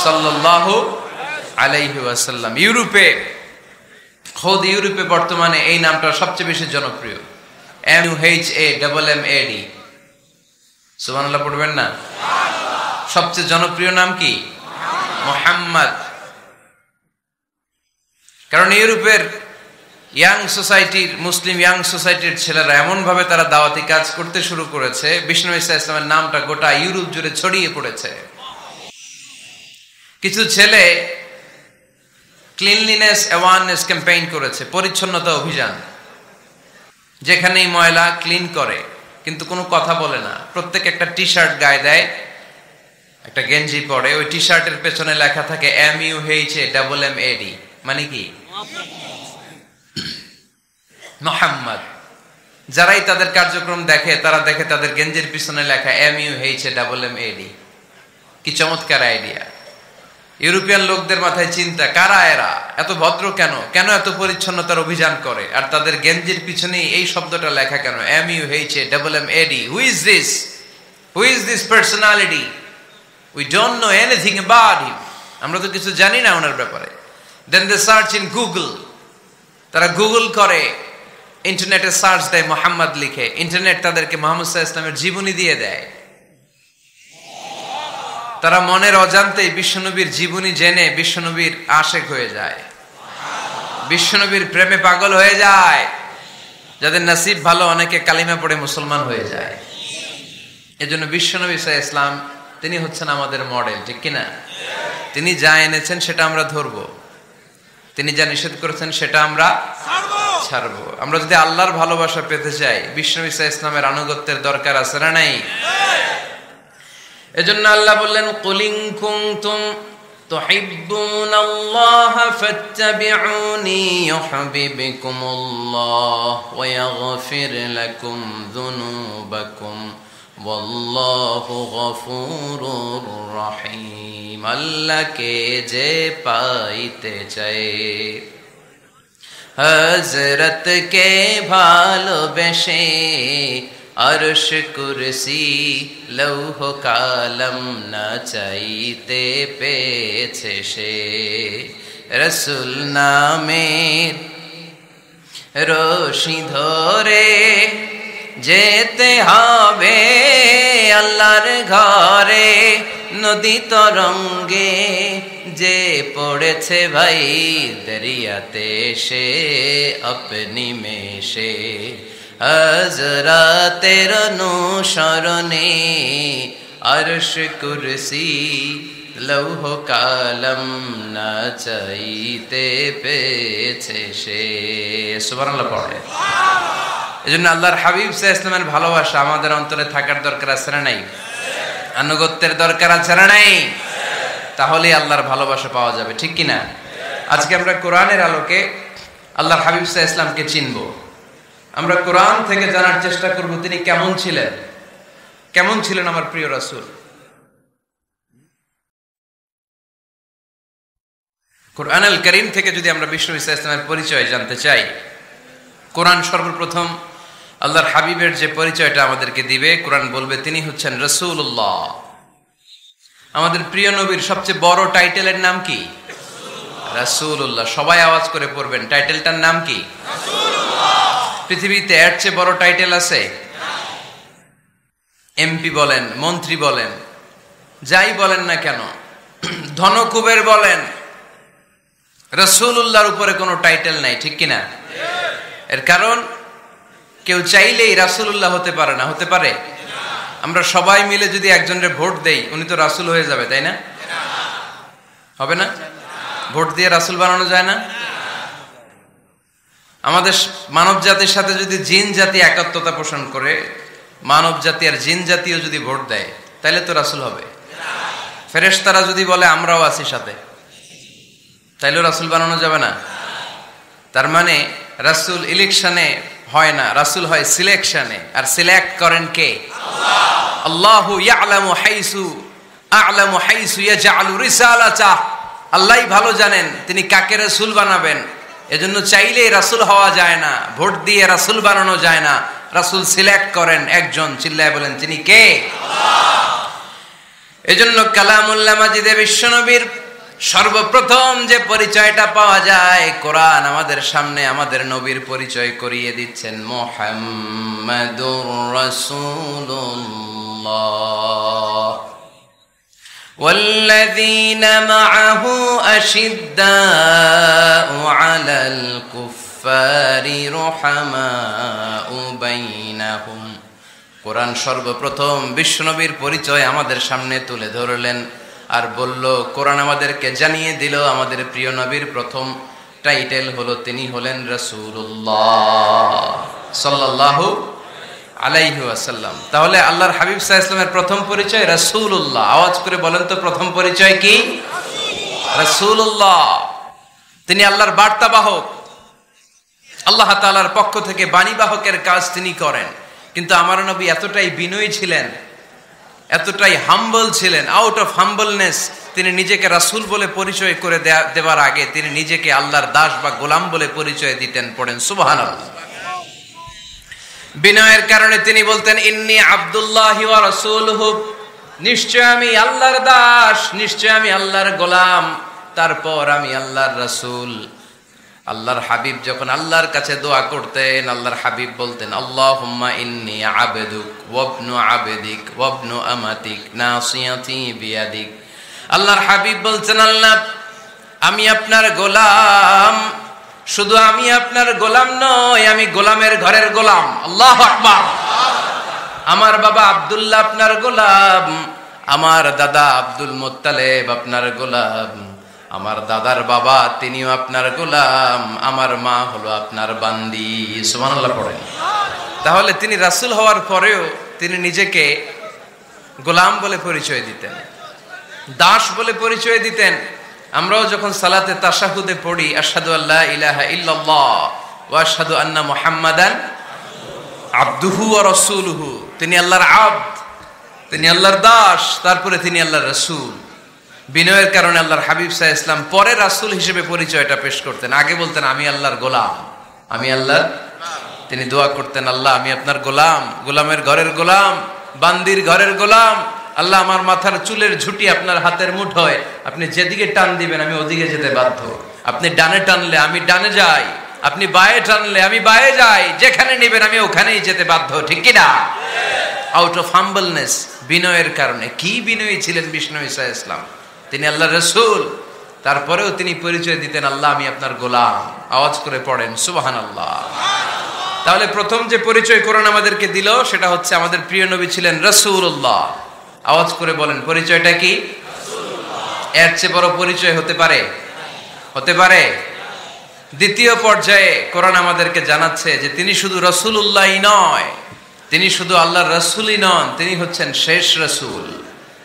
সাল্লাল্লাহু আলাইহি ওয়াসাল্লাম। ইউরোপে, খোদ ইউরোপে বর্তমানে এই নামটা সবচেয়ে বেশি জনপ্রিয়, MUHAMMAD। সুবহানাল্লাহ পড়বেন না? সবচেয়ে জনপ্রিয় নাম কি? মুহাম্মদ। কারণ ইউরোপের ইয়াং সোসাইটির, মুসলিম ইয়াং সোসাইটির ছেলেরা এমন ভাবে তারা দাওয়াতি কাজ করতে শুরু করেছে, বিষ্ণু ঈসা ইসলামের নামটা গোটা ইউরোপ জুড়ে ছড়িয়ে পড়েছে। কিছু ছেলে ক্লিনলিনেস অ্যাওয়ারনেস ক্যাম্পেইন করেছে, পরিচ্ছন্নতা অভিযান। যেখানেই ময়লা ক্লিন করে, কিন্তু কোনো কথা বলে না। প্রত্যেক একটা টি শার্ট গায়ে দেয়, একটা গেঞ্জি পরে, ওই টি শার্টের পেছনে লেখা থাকে MUHAMMAD, মানে কি? মুহাম্মদ। যারাই তাদের কার্যক্রম দেখে তারা দেখে তাদের গেঞ্জির পিছনে লেখা MUHAMMAD। কি চমৎকার আইডিয়া! ইউরোপিয়ান লোকদের মাথায় চিন্তা, কারা এরা, এত ভদ্র কেন, কেন এত পরিচ্ছন্নতার অভিযান করে, আর তাদের গেঞ্জির পিছনে এই শব্দটা লেখা কেন, MUHAMMAD? Who is this? Who is this personality? We don't know anything about him. আমরা তো কিছু জানি না ওনার ব্যাপারে। দেন দে সার্চ ইন গুগল। তারা গুগল করে, ইন্টারনেটে সার্চ দেয়, মুহাম্মদ লিখে, ইন্টারনেট তাদেরকে মুহাম্মদ সাল্লাল্লাহু আলাইহি ওয়াসাল্লামের জীবনী দিয়ে দেয়। তারা মনের অজান্তেই বিশ্বনবীর জীবনী জেনে বিশ্বনবীর আশেক হয়ে যায়, বিশ্বনবীর প্রেমে পাগল হয়ে যায়। যাদের নসিব ভালো, অনেকে কালিমা পড়ে মুসলমান হয়ে যায়। এজন্য বিশ্বনবী সাল্লাল্লাহু আলাইহি ওয়াসাল্লাম তিনি হচ্ছেন আমাদের মডেল, ঠিক কিনা? তিনি যা এনেছেন সেটা আমরা ধরবো, তিনি যা নিষেধ করেছেন সেটা আমরা ছাড়বো। আমরা যদি আল্লাহর ভালোবাসা পেতে চাই, বিশ্বনবী সাল্লাল্লাহু আলাইহি ওয়াসাল্লামের আনুগত্যের দরকার আছে না নাই? এজন্য আল্লাহ বললেন, কুলিং কুনতুম تحبون الله فاتبعوني يحببكم الله ويغفر لكم ذنوبكم والله غفور رحيم আল্লাহকে যে পাইতে চায় হযরতকে ভালোবেসে अर्श कुर्सी लौह कालम ना चाइते पेछे से रसूल नामेर रोशी धरे जेते हबे आल्लाहर घरे नदी तरंगे जे पड़ेछे भाई दरियाते से अपनी में से हज़रतेर अनुसरणे अर्श कुर्सी लौह कालम ना चाइते पेछे से सुबहानाल्लाह पढ़े एजন্য আল্লাহর হাবিব সাল্লাল্লাহু আলাইহি ওয়াসাল্লামের ভালোবাসা আমাদের অন্তরে থাকার দরকার আছে না নাই আনুগত্যের দরকার আছে না নাই তাহলে আল্লাহর ভালোবাসা পাওয়া যাবে ঠিক কি না আজকে আমরা কোরআনের আলোকে আল্লাহর হাবিব সাল্লাল্লাহু আলাইহি ওয়াসাল্লামকে চিনব আমরা কোরআন থেকে জানার চেষ্টা করব তিনি কেমন ছিলেন আমার প্রিয় রাসূল কোরআনুল কারীম থেকে যদি আমরা বিষ্ণু ইসলামের পরিচয় জানতে চাই কোরআন সর্বপ্রথম আল্লাহর হাবিবের যে পরিচয়টা আমাদেরকে দিবে কোরআন বলবে তিনি হচ্ছেন রাসূলুল্লাহ আমাদের প্রিয় নবীর সবচেয়ে বড় টাইটেলের নাম কি রাসূলুল্লাহ সবাই আওয়াজ করে পড়বেন টাইটেলটার নাম কি পৃথিবীতে এর চেয়ে বড় টাইটেল আছে এমপি বলেন মন্ত্রী বলেন যাই বলেন না কেন ধনকুবের বলেন রাসূলুল্লাহর উপরে কোনো টাইটেল নাই ঠিক কি না এর কারণ কেউ চাইলেই রাসূলুল্লাহ হতে পারে না হতে পারে আমরা সবাই মিলে যদি একজনের ভোট দেই উনি তো রাসূল হয়ে যাবে তাই না হবে না ভোট দিয়ে রাসূল বানানো যায় না আমাদের মানব জাতির সাথে যদি জিন জাতি একত্বতা পোষণ করে মানব জাতি আর জিন জাতিও যদি ভোট দেয় তাহলে তো রাসূল হবে ফেরেশতারা যদি বলে আমরাও আছি সাথে তাইলেও রাসূল বানানো যাবে না তার মানে রাসূল ইলেকশনে হয় না রাসূল হয় সিলেকশনে আর সিলেক্ট করেন কে আল্লাহ আল্লাহু ইয়ালামু হাইসু ইয়াজআলু রিসালাতা আল্লাহই ভালো জানেন তিনি কাকে রাসূল বানাবেন এজন্য চাইলেই রাসূল হওয়া যায় না ভোট দিয়ে রাসূল বানানো যায় না রাসূল সিলেক্ট করেন একজন চিল্লায় বলেন তিনি কে আল্লাহ এজন্য কালামুল্লাহ মাজিদে বিশ্বনবীর সর্বপ্রথম যে পরিচয়টা পাওয়া যায় কোরআন আমাদের সামনে আমাদের নবীর পরিচয় করিয়ে দিচ্ছেন মুহাম্মাদুর রাসূলুল্লাহ والذين معه أشداء على الكفار رحماء بينهم কোরআন সর্বপ্রথম বিশ্বনবীর পরিচয় আমাদের সামনে তুলে ধরলেন আর বলল কোরআন আমাদেরকে জানিয়ে দিল আমাদের প্রিয় নবীর প্রথম টাইটেল হলো তিনি হলেন রাসূলুল্লাহ সাল্লাল্লাহু আলাইহি ওয়াসাল্লাম তাহলে আল্লাহর হাবিব সাল্লাল্লাহু আলাইহি ওয়াসাল্লামের প্রথম পরিচয় রাসূলুল্লাহ আওয়াজ করে বলেন তো প্রথম পরিচয় কি রাসূলুল্লাহ তিনি আল্লাহর বার্তাবাহক আল্লাহ তাআলার পক্ষ থেকে বাণীবাহকের কাজ তিনি করেন কিন্তু আমার নবী এতটাই বিনয়ী ছিলেন এতটাই হাম্বল ছিলেন আউট অফ হাম্বলনেস তিনি নিজেকে রাসূল বলে পরিচয় করে দেওয়ার আগে তিনি নিজেকে আল্লাহর দাস বা গোলাম বলে পরিচয় দিতেন পড়েন সুবহানাল্লাহ বিনয়ের কারণে তিনি বলতেন ইন্নী আব্দুল্লাহি ওয়া রাসূলুহু নিশ্চয় আমি আল্লাহর দাস নিশ্চয় আমি আল্লাহর গোলাম তারপর আমি আল্লাহর রাসূল আল্লাহর হাবিব যখন আল্লাহর কাছে দোয়া করতেন আল্লাহর হাবিব বলতেন আল্লাহুম্মা ইন্নী আবদুক ওয়া ইবনু আবদিক ওয়া ইবনু আমাতিক নাসিয়াতি বিয়াদিক আল্লাহর হাবিব বলতেন আল্লাহ আমি আপনার গোলাম শুধু আমি আপনার গোলাম নই আমি গোলামের ঘরের গোলাম আল্লাহু আকবার আমার বাবা আব্দুল্লাহ আপনার গোলাম আমার দাদা আব্দুল মুত্তালিব আপনার গোলাম আমার দাদার বাবা তিনিও আপনার গোলাম আমার মা হলো আপনার বান্দি সুবহানাল্লাহ পড়েন তাহলে তিনি রাসূল হওয়ার পরেও তিনি নিজেকে গোলাম বলে পরিচয় দিতেন দাস বলে পরিচয় দিতেন। আমরাও যখন সালাতে তাশাহুদে পড়ি আশহাদু আল্লা ইলাহা ইল্লাল্লাহ ওয়া আশহাদু আন্না মুহাম্মাদান আবদুহু ওয়া রাসূলুহু, তিনি আল্লাহর আবদ, তিনি আল্লাহর দাস, তারপরে তিনি আল্লাহর রাসূল। বিনয়ের কারণে আল্লাহর হাবিব সাল্লাল্লাহু আলাইহি ওয়াসাল্লাম পরে রাসূল হিসেবে পরিচয়টা পেশ করতেন, আগে বলতেন আমি আল্লাহর গোলাম, আমি আল্লাহর। তিনি দোয়া করতেন, আল্লাহ আমি আপনার গোলাম, গোলামের ঘরের গোলাম, বান্দির ঘরের গোলাম। আল্লাহ আমার মাথার চুলের ঝুঁটি আপনার হাতের মুঠোয়, আপনি যেদিকে টান দিবেন আমি ওদিকে যেতে বাধ্য। আপনি ডানে টানলে আমি ডানে যাই, আপনি বায়ে টানলে আমি বায়ে যাই, যেখানে নেবেন আমি ওখানেই যেতে বাধ্য, ঠিক কি না? আউট অফ হাম্বলনেস, বিনয়ের কারণে। কি বিনয়ী ছিলেন বিষ্ণু ঈসা ইসলাম, তিনি আল্লাহর রাসূল, তারপরেও তিনি পরিচয় দিতেন আল্লাহ আমি আপনার গোলাম। আওয়াজ করে পড়েন সুবহানাল্লাহ। তাহলে প্রথম যে পরিচয় কোরআন আমাদেরকে দিল সেটা হচ্ছে আমাদের প্রিয় নবী ছিলেন রাসূলুল্লাহ। আওয়াজ করে বলেন পরিচয়টা কি? এর চেয়ে বড় পরিচয় হতে পারে? হতে পারে? দ্বিতীয় পর্যায়ে কোরআন আমাদেরকে জানাচ্ছে যে তিনি শুধু রাসূলুল্লাহই নয়, তিনি শুধু আল্লাহর রাসূলই নন, তিনি হচ্ছেন শেষ রাসূল,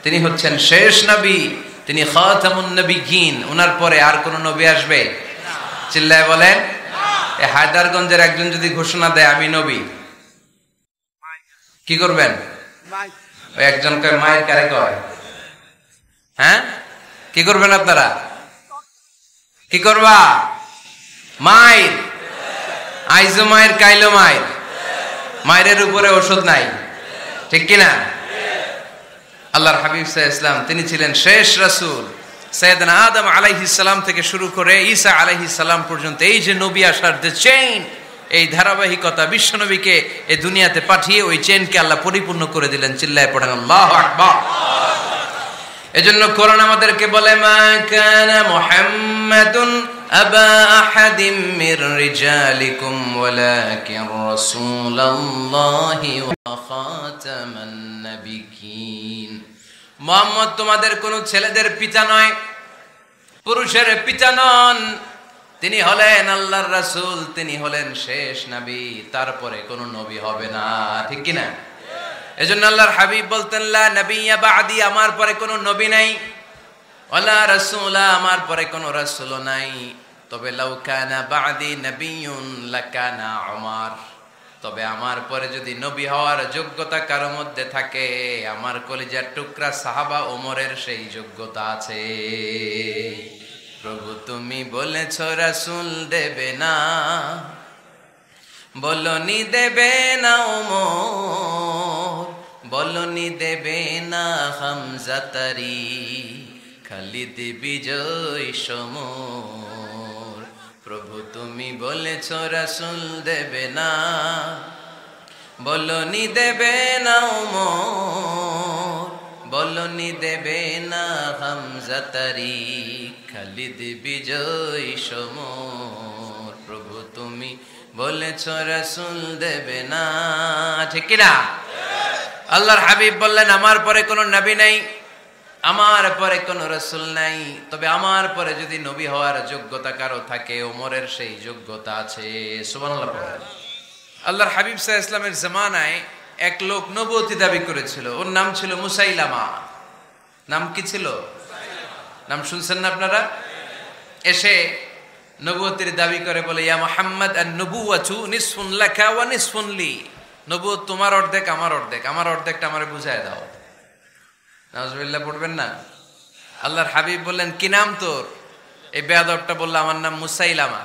তিনি হচ্ছেন শেষ নবী, তিনি খাতামুন নবিয়্যিন। ওনার পরে আর কোন নবী আসবে? চিল্লায় বলেন। এই হায়দারগঞ্জের একজন যদি ঘোষণা দেয় আমি নবী, কি করবেন? ওই একজন কয় মায়ের কারে কয়, হ্যাঁ কি করবেন আপনারা? কি করবা? মায়ের আইজো মায়ের কাইলো মায়ের, মায়ের উপরে ওষুধ নাই, ঠিক কিনা? আল্লাহর হাবিব সাল্লাল্লাহু আলাইহি ওয়াসাল্লাম তিনি ছিলেন শেষ রাসূল। সাইয়েদনা আদম আলাইহিস সালাম থেকে শুরু করে ঈসা আলাইহিস সালাম পর্যন্ত এই যে নবী আসার যে চেইন, এই ধারাবাহিকতা, বিশ্ব নবীকে এই দুনিয়াতে পাঠিয়ে ওই চেইনকে আল্লাহ পরিপূর্ণ করে দিলেন। চিল্লায় পড়েন আল্লাহু আকবার। এজন্য কোরআন আমাদেরকে বলে মা কানা মুহাম্মাদুন আবা আহাদিম মির রিজালিকুম ওয়ালাকিন রাসূলুল্লাহি ওয়া খাতামান নাবিয়্যিন। মুহাম্মদ তোমাদের কোন ছেলেদের পিতা নয়, পুরুষের পিতা নন, তিনি হলেন আল্লাহর রাসূল, তিনি হলেন শেষ নবী, তারপরে কোন নবী হবে না, ঠিক কি না? এজন্য আল্লাহর হাবিব বলতেন লা নবিয়্যা বা'দি, আমার পরে কোনো নবী নাই, ওয়ালা রাসূলা, আমার পরে কোনো রাসূলও নাই। তবে লাউ কানা বা'দি নবিয়্যুন লাকানা উমর, তবে আমার পরে যদি নবী হওয়ার যোগ্যতা কারো মধ্যে থাকে, আমার কলিজার টুকরা সাহাবা ওমরের সেই যোগ্যতা আছে। প্রভু তুমি বলেছো রাসূল দেবে না, বলনি দেবে না ওমর, বলনি দেবে না হামজা তারি, খালিদ বিজয় সমর। প্রভু তুমি বলেছো রাসূল দেবে না, বলনি দেবে না ওমর, বলনি দেবে না হামজা তারি, খালিদ বিজয় সমর। প্রভু তুমি বলেছো রাসূল দেবে না, ঠিক কি না? আল্লাহর হাবিব বললেন আমার পরে কোনো নবী নাই, আমার পরে কোনো রাসূল নাই, তবে আমার পরে যদি নবী হওয়ার যোগ্যতা কারো থাকে, ওমরের সেই যোগ্যতা আছে। সুবহানাল্লাহ। আল্লাহর হাবিব সাল্লাল্লাহু আলাইহি ওয়াসাল্লামের জামানায় এক লোক নবুয়তি দাবি করেছিল, ওর নাম ছিল মুসাইলামা। নাম কি ছিল? নাম শুনছেন না আপনারা? এসে নবুয়তির দাবি করে বলে ইয়া মুহাম্মদ আন-নবুওয়াতু নিসফুন লাকা ওয়া নিসফুন লি, নবুয়ত তোমার অর্ধেক আমার অর্ধেক, আমার অর্ধেকটা আমারে বুঝায় দাও। নাউজুবিল্লাহ পড়বেন না? আল্লাহর হাবিব বললেন কি নাম তোর? এই বেয়াদবটা বলল আমার নাম মুসাইলামা।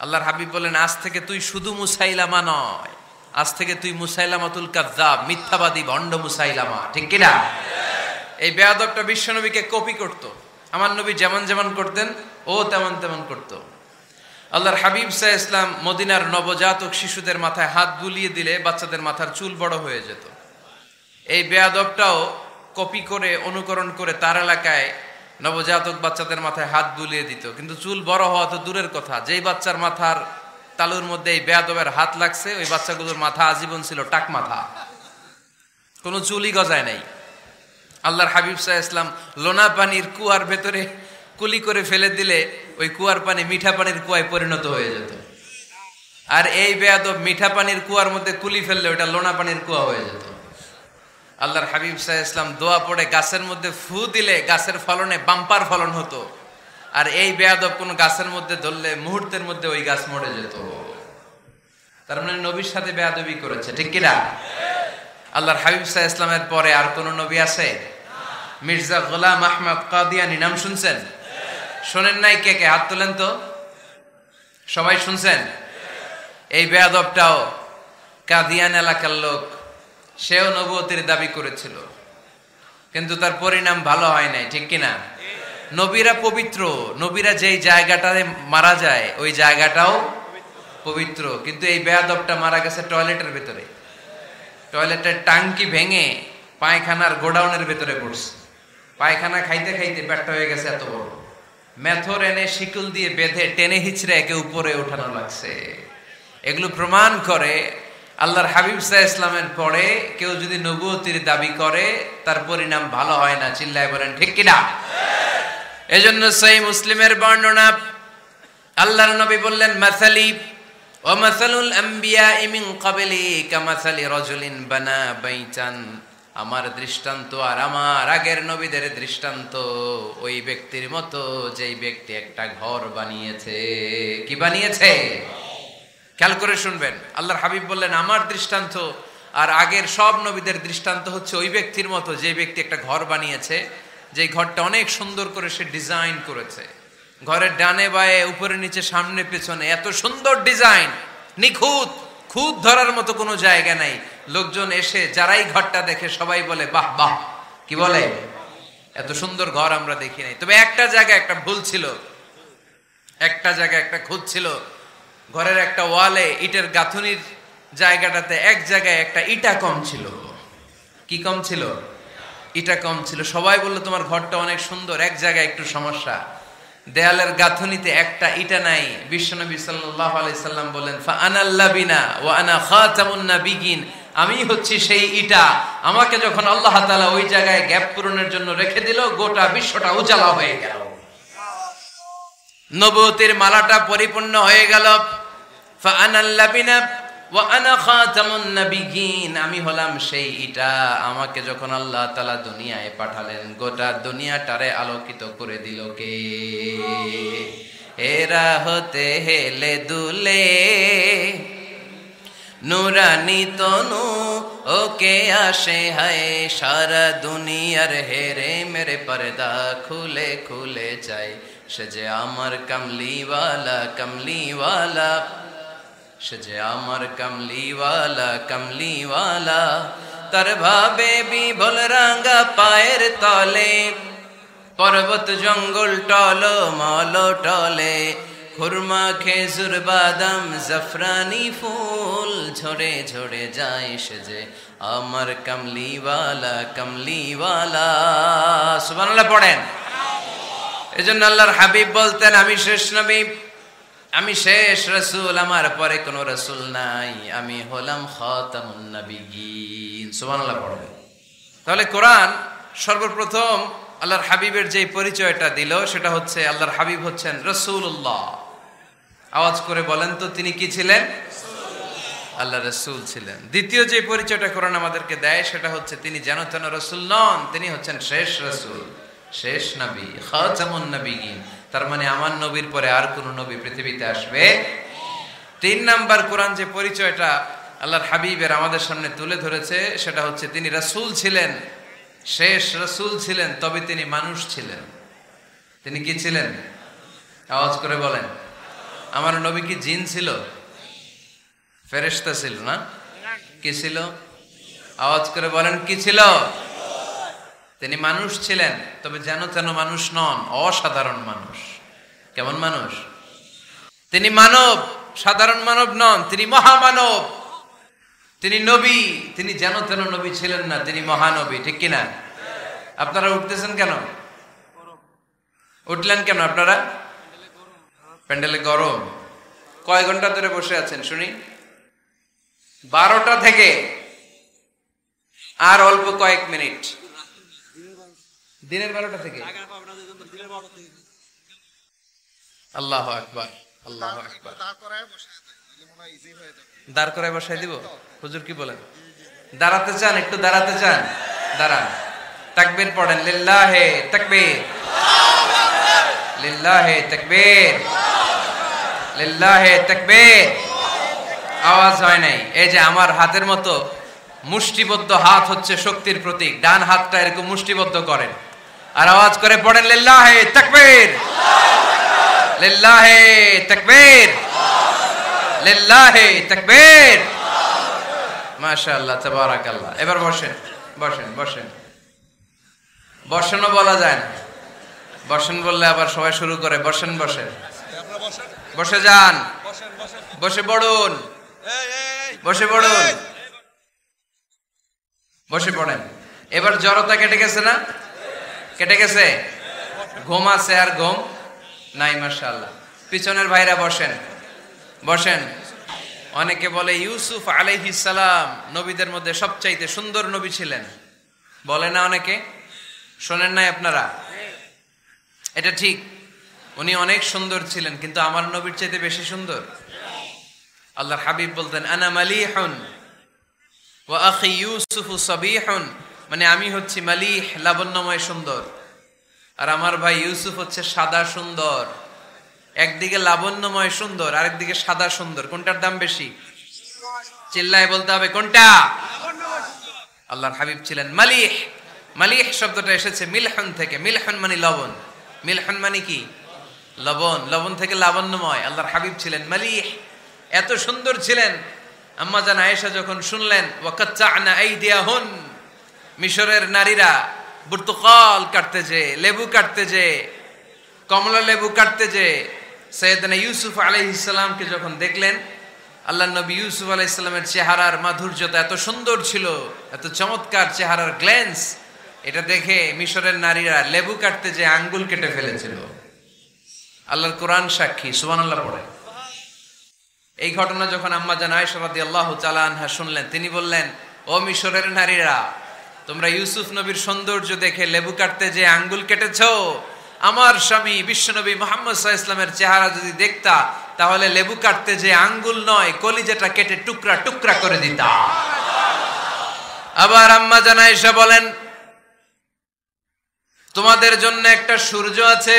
আল্লাহর হাবিব বললেন আজ থেকে তুই শুধু মুসাইলামা নয়, আজ থেকে তুই মুসাইলামাতুল কাযযাব, মিথ্যাবাদী ভণ্ড মুসাইলামা, ঠিক কি না? এই বেয়াদবটা বিশ্বনবীকে কপি করত, আমার নবী যেমন যেমন করতেন ও তেমন তেমন করত। আল্লাহর হাবিব সাল্লাল্লাহু আলাইহি ওয়াসাল্লাম মদিনার নবজাতক শিশুদের মাথায় হাত বুলিয়ে দিলে বাচ্চাদের মাথার চুল বড় হয়ে যেত। এই বেয়াদবটাও কপি করে অনুকরণ করে তার এলাকায় নবজাতক বাচ্চাদের মাথায় হাত বুলিয়ে দিত, কিন্তু চুল বড় হওয়া তো দূরের কথা, যেই বাচ্চার মাথার তালুর মধ্যে এই বেয়াদবের হাত লাগছে ওই বাচ্চাগুলোর মাথা আজীবন ছিল টাক মাথা, কোনো চুলই গজায় নাই। আল্লাহর হাবিব সাল্লাল্লাহু আলাইহি ওয়াসাল্লাম লোনা পানির কুয়ার ভেতরে কুলি করে ফেলে দিলে ওই কুয়ার পানি মিঠা পানির কুয়ায় পরিণত হয়ে যেত, আর এই বেয়াদব মিঠা পানির কুয়ার মধ্যে কুলি ফেললে ওটা লোনা পানির কুয়া হয়ে যেত। আল্লাহর হাবিব সাল্লাল্লাহু আলাইহি ওয়াসাল্লাম দোয়া পড়ে গাছের মধ্যে ফু দিলে গাছের ফলনে বাম্পার ফলন হতো, আর এই বেয়াদব কোন গাছের মধ্যে ধরলে মুহূর্তের মধ্যে ওই গাছ মরে যেত। তার মানে নবীর সাথে বেয়াদবি করেছে, ঠিক কিনা? আল্লাহর হাবিব সাল্লাল্লাহু আলাইহি ওয়াসাল্লামের পরে আর কোন নবী আছে? মির্জা গোলাম আহমদ কাদিয়ানী নাম শুনছেন? শোনেন নাই? কে কে হাত তোলেন তো। সবাই শুনছেন? এই বেয়াদবটাও কাদিয়ান এলাকার লোক, সেও নবুয়তের দাবি করেছিল, কিন্তু তার পরিণাম ভালো হয় নাই, ঠিক কিনা? নবীরা পবিত্র, নবীরা যেই জায়গাটাতে মারা যায় ওই জায়গাটাও পবিত্র, কিন্তু এই বেয়াদবটা মারা গেছে টয়লেটের ভিতরে। টয়লেটের টাঙ্কি ভেঙে পায়খানার গোডাউনের ভিতরে পড়ছে। পায়খানা খাইতে খাইতে পেটটা হয়ে গেছে এত বড়, মেথর এনে শিকল দিয়ে বেঁধে টেনে হিচড়ে একে উপরে ওঠানো লাগছে। এগুলো প্রমাণ করে আল্লাহর হাবিব সাল্লাল্লাহু আলাইহি ওয়াসাল্লামের পরে কেউ যদি নবুয়তির দাবি করে তার পরিণাম ভালো হয় না। চিল্লায় বলেন ঠিক কিনা? এজন্য সহিহ মুসলিমের বর্ণনা, আল্লাহর নবী বললেন, মাসালি ওয়া মাসালুল আমবিয়াই মিন ক্বাবলি কামাসালি রাজুলিন বানা বাইতান। আমার দৃষ্টান্ত আর আমার আগের নবীদের দৃষ্টান্ত ওই ব্যক্তির মতো যেই ব্যক্তি একটা ঘর বানিয়েছে। কি বানিয়েছে? খেয়াল করে শুনবেন। আল্লাহর হাবিব বললেন, আমার দৃষ্টান্ত আর আগের সব নবীদের দৃষ্টান্ত হচ্ছে ওই ব্যক্তির মতো যে ব্যক্তি একটা ঘর বানিয়েছে, যে ঘরটা অনেক সুন্দর করে সে ডিজাইন করেছে। ঘরের ডানে বায়ে উপরে নিচে সামনে পেছনে এত সুন্দর ডিজাইন, নিখুঁত, খুঁত ধরার মতো কোনো জায়গা নাই। লোকজন এসে যারাই ঘরটা দেখে সবাই বলে বাহ বাহ। কি বলে? এত সুন্দর ঘর আমরা দেখি নাই। তবে একটা জায়গায় একটা ভুল ছিল, একটা জায়গায় একটা খুঁত ছিল। ঘরের একটা ওয়ালে ইটের গাঁথুনির জায়গাটাতে এক জায়গায় একটা ইটা কম ছিল। কি কম ছিল? ইটা কম ছিল। সবাই বললো তোমার ঘরটা অনেক সুন্দর, এক জায়গায় একটু সমস্যা, দেয়ালের গাঁথুনিতে একটা ইটা নাই। বিশ্বনবী সাল্লাল্লাহু আলাইহি সাল্লাম বলেন, ফা আনাল লাবিনা ওয়া আনা খাতামুন নাবিয়িন। আমি হচ্ছি সেই ইটা, আমাকে যখন আল্লাহ তাআলা ওই জায়গায় গ্যাপ পূরণের জন্য রেখে দিল, গোটা বিশ্বটা উজালা হয়ে গেল, নবুয়তের মালাটা পরিপূর্ণ হয়ে গেল। ফা আনাল লাবিনা ওয়া আনা খাতামুন নাবিয়িন। আমি হলাম সেই ইটা, আমাকে যখন আল্লাহ তাআলা দুনিয়ায় পাঠালেন গোটা দুনিয়াটারে আলোকিত করে দিল কে? এরা হতে হেলে দুলে নুরানি তনু ওকে আসে হায়, সারা দুনিয়ার হেরে মেরে পর্দা খুলে খুলে যায়। সে যে আমার কামলিওয়ালা কামলিওয়ালা, সে যে আমার কামলিওয়ালা কামলিওয়ালা। তার ভাবে বিভোল রাঙ্গা পায়ের তলে, পর্বত জঙ্গল টল মল টলে, খুরমা খেজুর বাদাম জাফরানি ফুল ঝরে ঝরে যায়। সে যে আমার কামলিওয়ালা কামলিওয়ালা। সুবহানাল্লাহ পড়েন। এজন্য আল্লাহর হাবিব বলতেন, আমি শেষ নবী, আমি শেষ রাসূল, আমার পরে কোনো রাসূল নাই, আমি হলাম খাতামুন নাবিয়িন। সুবহানাল্লাহ পড়বেন। তাহলে কোরআন সর্বপ্রথম আল্লাহর হাবিবের যে পরিচয়টা দিল সেটা হচ্ছে আল্লাহর হাবিব হচ্ছেন রাসূলুল্লাহ। আওয়াজ করে বলেন তো, তিনি কি ছিলেন? আল্লাহ রাসূল ছিলেন। দ্বিতীয় যে পরিচয়টা কোরআন আমাদেরকে দেয় সেটা হচ্ছে তিনি যেন তেন রাসূল নন, তিনি হচ্ছেন শেষ রাসূল, শেষ নবী, খাতামুন নাবিয়িন। তার মানে আমার নবীর পরে আর কোন নবী পৃথিবীতে আসবে। 3 নাম্বার কোরআন যে পরিচয়টা আল্লাহর হাবিবের আমাদের সামনে তুলে ধরেছে সেটা হচ্ছে তিনি রাসূল ছিলেন, শেষ রাসূল ছিলেন, তবে তিনি মানুষ ছিলেন। তিনি কি ছিলেন? আওয়াজ করে বলেন। আমার নবী কি জিন ছিল? ফেরেশতা ছিল না? কি ছিল? আওয়াজ করে বলেন, কি ছিল? তিনি মানুষ ছিলেন, তবে যেন তেন মানুষ নন, অসাধারণ মানুষ। কেমন মানুষ? তিনি মানব, সাধারণ মানব নন, তিনি মহামানব। তিনি নবী, তিনি যেন তেন নবী ছিলেন না, তিনি মহানবী। ঠিক কিনা? আপনারা উঠতেছেন কেন? উঠলেন কেন আপনারা? প্যান্ডেলে গরম। কয় ঘন্টা ধরে বসে আছেন শুনি? 12টা থেকে আর অল্প কয়েক মিনিট। দিনের 12টা থেকে? আল্লাহু আকবার, আল্লাহু আকবার। দাঁড় করায় বসাই দিব? হুজুর কি বলেন? দাঁড়াতে চান? একটু দাঁড়াতে চান? দাঁড়ান, তাকবীর পড়েন, লিল্লাহে তাকবীর, লিল্লাহে তাকবীর, লিল্লাহে তাকবীর। আওয়াজ হয় নাই। এই যে আমার হাতের মতো মুষ্টিবদ্ধ হাত হচ্ছে শক্তির প্রতীক। ডান হাতটা এরকম মুষ্টিবদ্ধ করেন আর আওয়াজ করে পড়েন, লিল্লাহে তাকবীর, লিল্লাহে তাকবীর, লিল্লাহে তাকবীর। মাশাআল্লাহ, তাবারাকাল্লাহ। এবার বসেন, বসেন, বসেন। বসেনও বলা যায় না, বসেন বললে আবার সবাই শুরু করে বসেন বসেন। বসে যান, বসে পড়ুন, বসে পড়ুন, বসে পড়েন। এবার জড়তা কেটে গেছে না? কেটে গেছে? ঘুম আছে আর ঘুম নাই। মাশাআল্লাহ। পিছনের ভাইরা বসেন, বসেন। অনেকে বলে ইউসুফ আলাইহিস সালাম নবীদের মধ্যে সবচাইতে সুন্দর নবী ছিলেন, বলে না অনেকে? শোনেন নাই আপনারা? এটা ঠিক, উনি অনেক সুন্দর ছিলেন, কিন্তু আমার নবীর চাইতে বেশি সুন্দর। আল্লাহর হাবিব বলতেন, আনা মালিহুন ওয়া আখি ইউসুফু সাবিহুন, মানে আমি হচ্ছি মালিহ, লাবণ্যময় সুন্দর, আর আমার ভাই ইউসুফ হচ্ছে সাদা সুন্দর। একদিকে লাবণ্যময় সুন্দর, আরেকদিকে সাদা সুন্দর, কোনটার দাম বেশি? চিল্লায় বলতে হবে কোনটা? আল্লাহর হাবিব ছিলেন মালিহ। মালিহ শব্দটা এসেছে মিলহন থেকে। মিলহন মানে লবণ, মিলহন মানে কি? লবণ। লবণ থেকে লাবণ্যময়। আল্লাহর হাবিব ছিলেন মালিহ, এত সুন্দর ছিলেন। আম্মা জান আয়েশা যখন শুনলেন ওয়াকাত্তা'না আইদিয়াহুন, মিশরের নারীরা বুর্তুকাল কাটতে যে, লেবু কাটতে যে, কমলা লেবু কাটতে যে সাইয়েদনা ইউসুফ আলাইহিস সালামকে যখন দেখলেন, আল্লাহর নবী ইউসুফ আলাইহিস সালামের চেহারার মাধুর্যতা এত সুন্দর ছিল, এত চমৎকার চেহারার গ্ল্যান্স, এটা দেখে মিশরের নারীরা লেবু কাটতে যে আঙ্গুল কেটে ফেলেছিল। আল্লাহর কোরআন সাক্ষী, সুবহানাল্লাহ পড়ে। এই ঘটনা যখন আম্মা জান আয়েশা রাদিয়াল্লাহু তাআলা আনহা শুনলেন, তিনি বললেন, ও মিশরের নারীরা, তোমরা ইউসুফ নবীর সৌন্দর্য দেখে লেবু কাটতে যে আঙ্গুল কেটেছো, আমার স্বামী বিশ্বনবী মুহাম্মদ সাল্লাল্লাহু আলাইহি ওয়াসাল্লামের চেহারা যদি দেখতা, তাহলে লেবু কাটতে যে আঙ্গুল নয়, কলিজাটা কেটে টুকরা টুকরা করে দিতা। আবার আম্মা জান আয়েশা বলেন, তোমাদের জন্য একটা সূর্য আছে,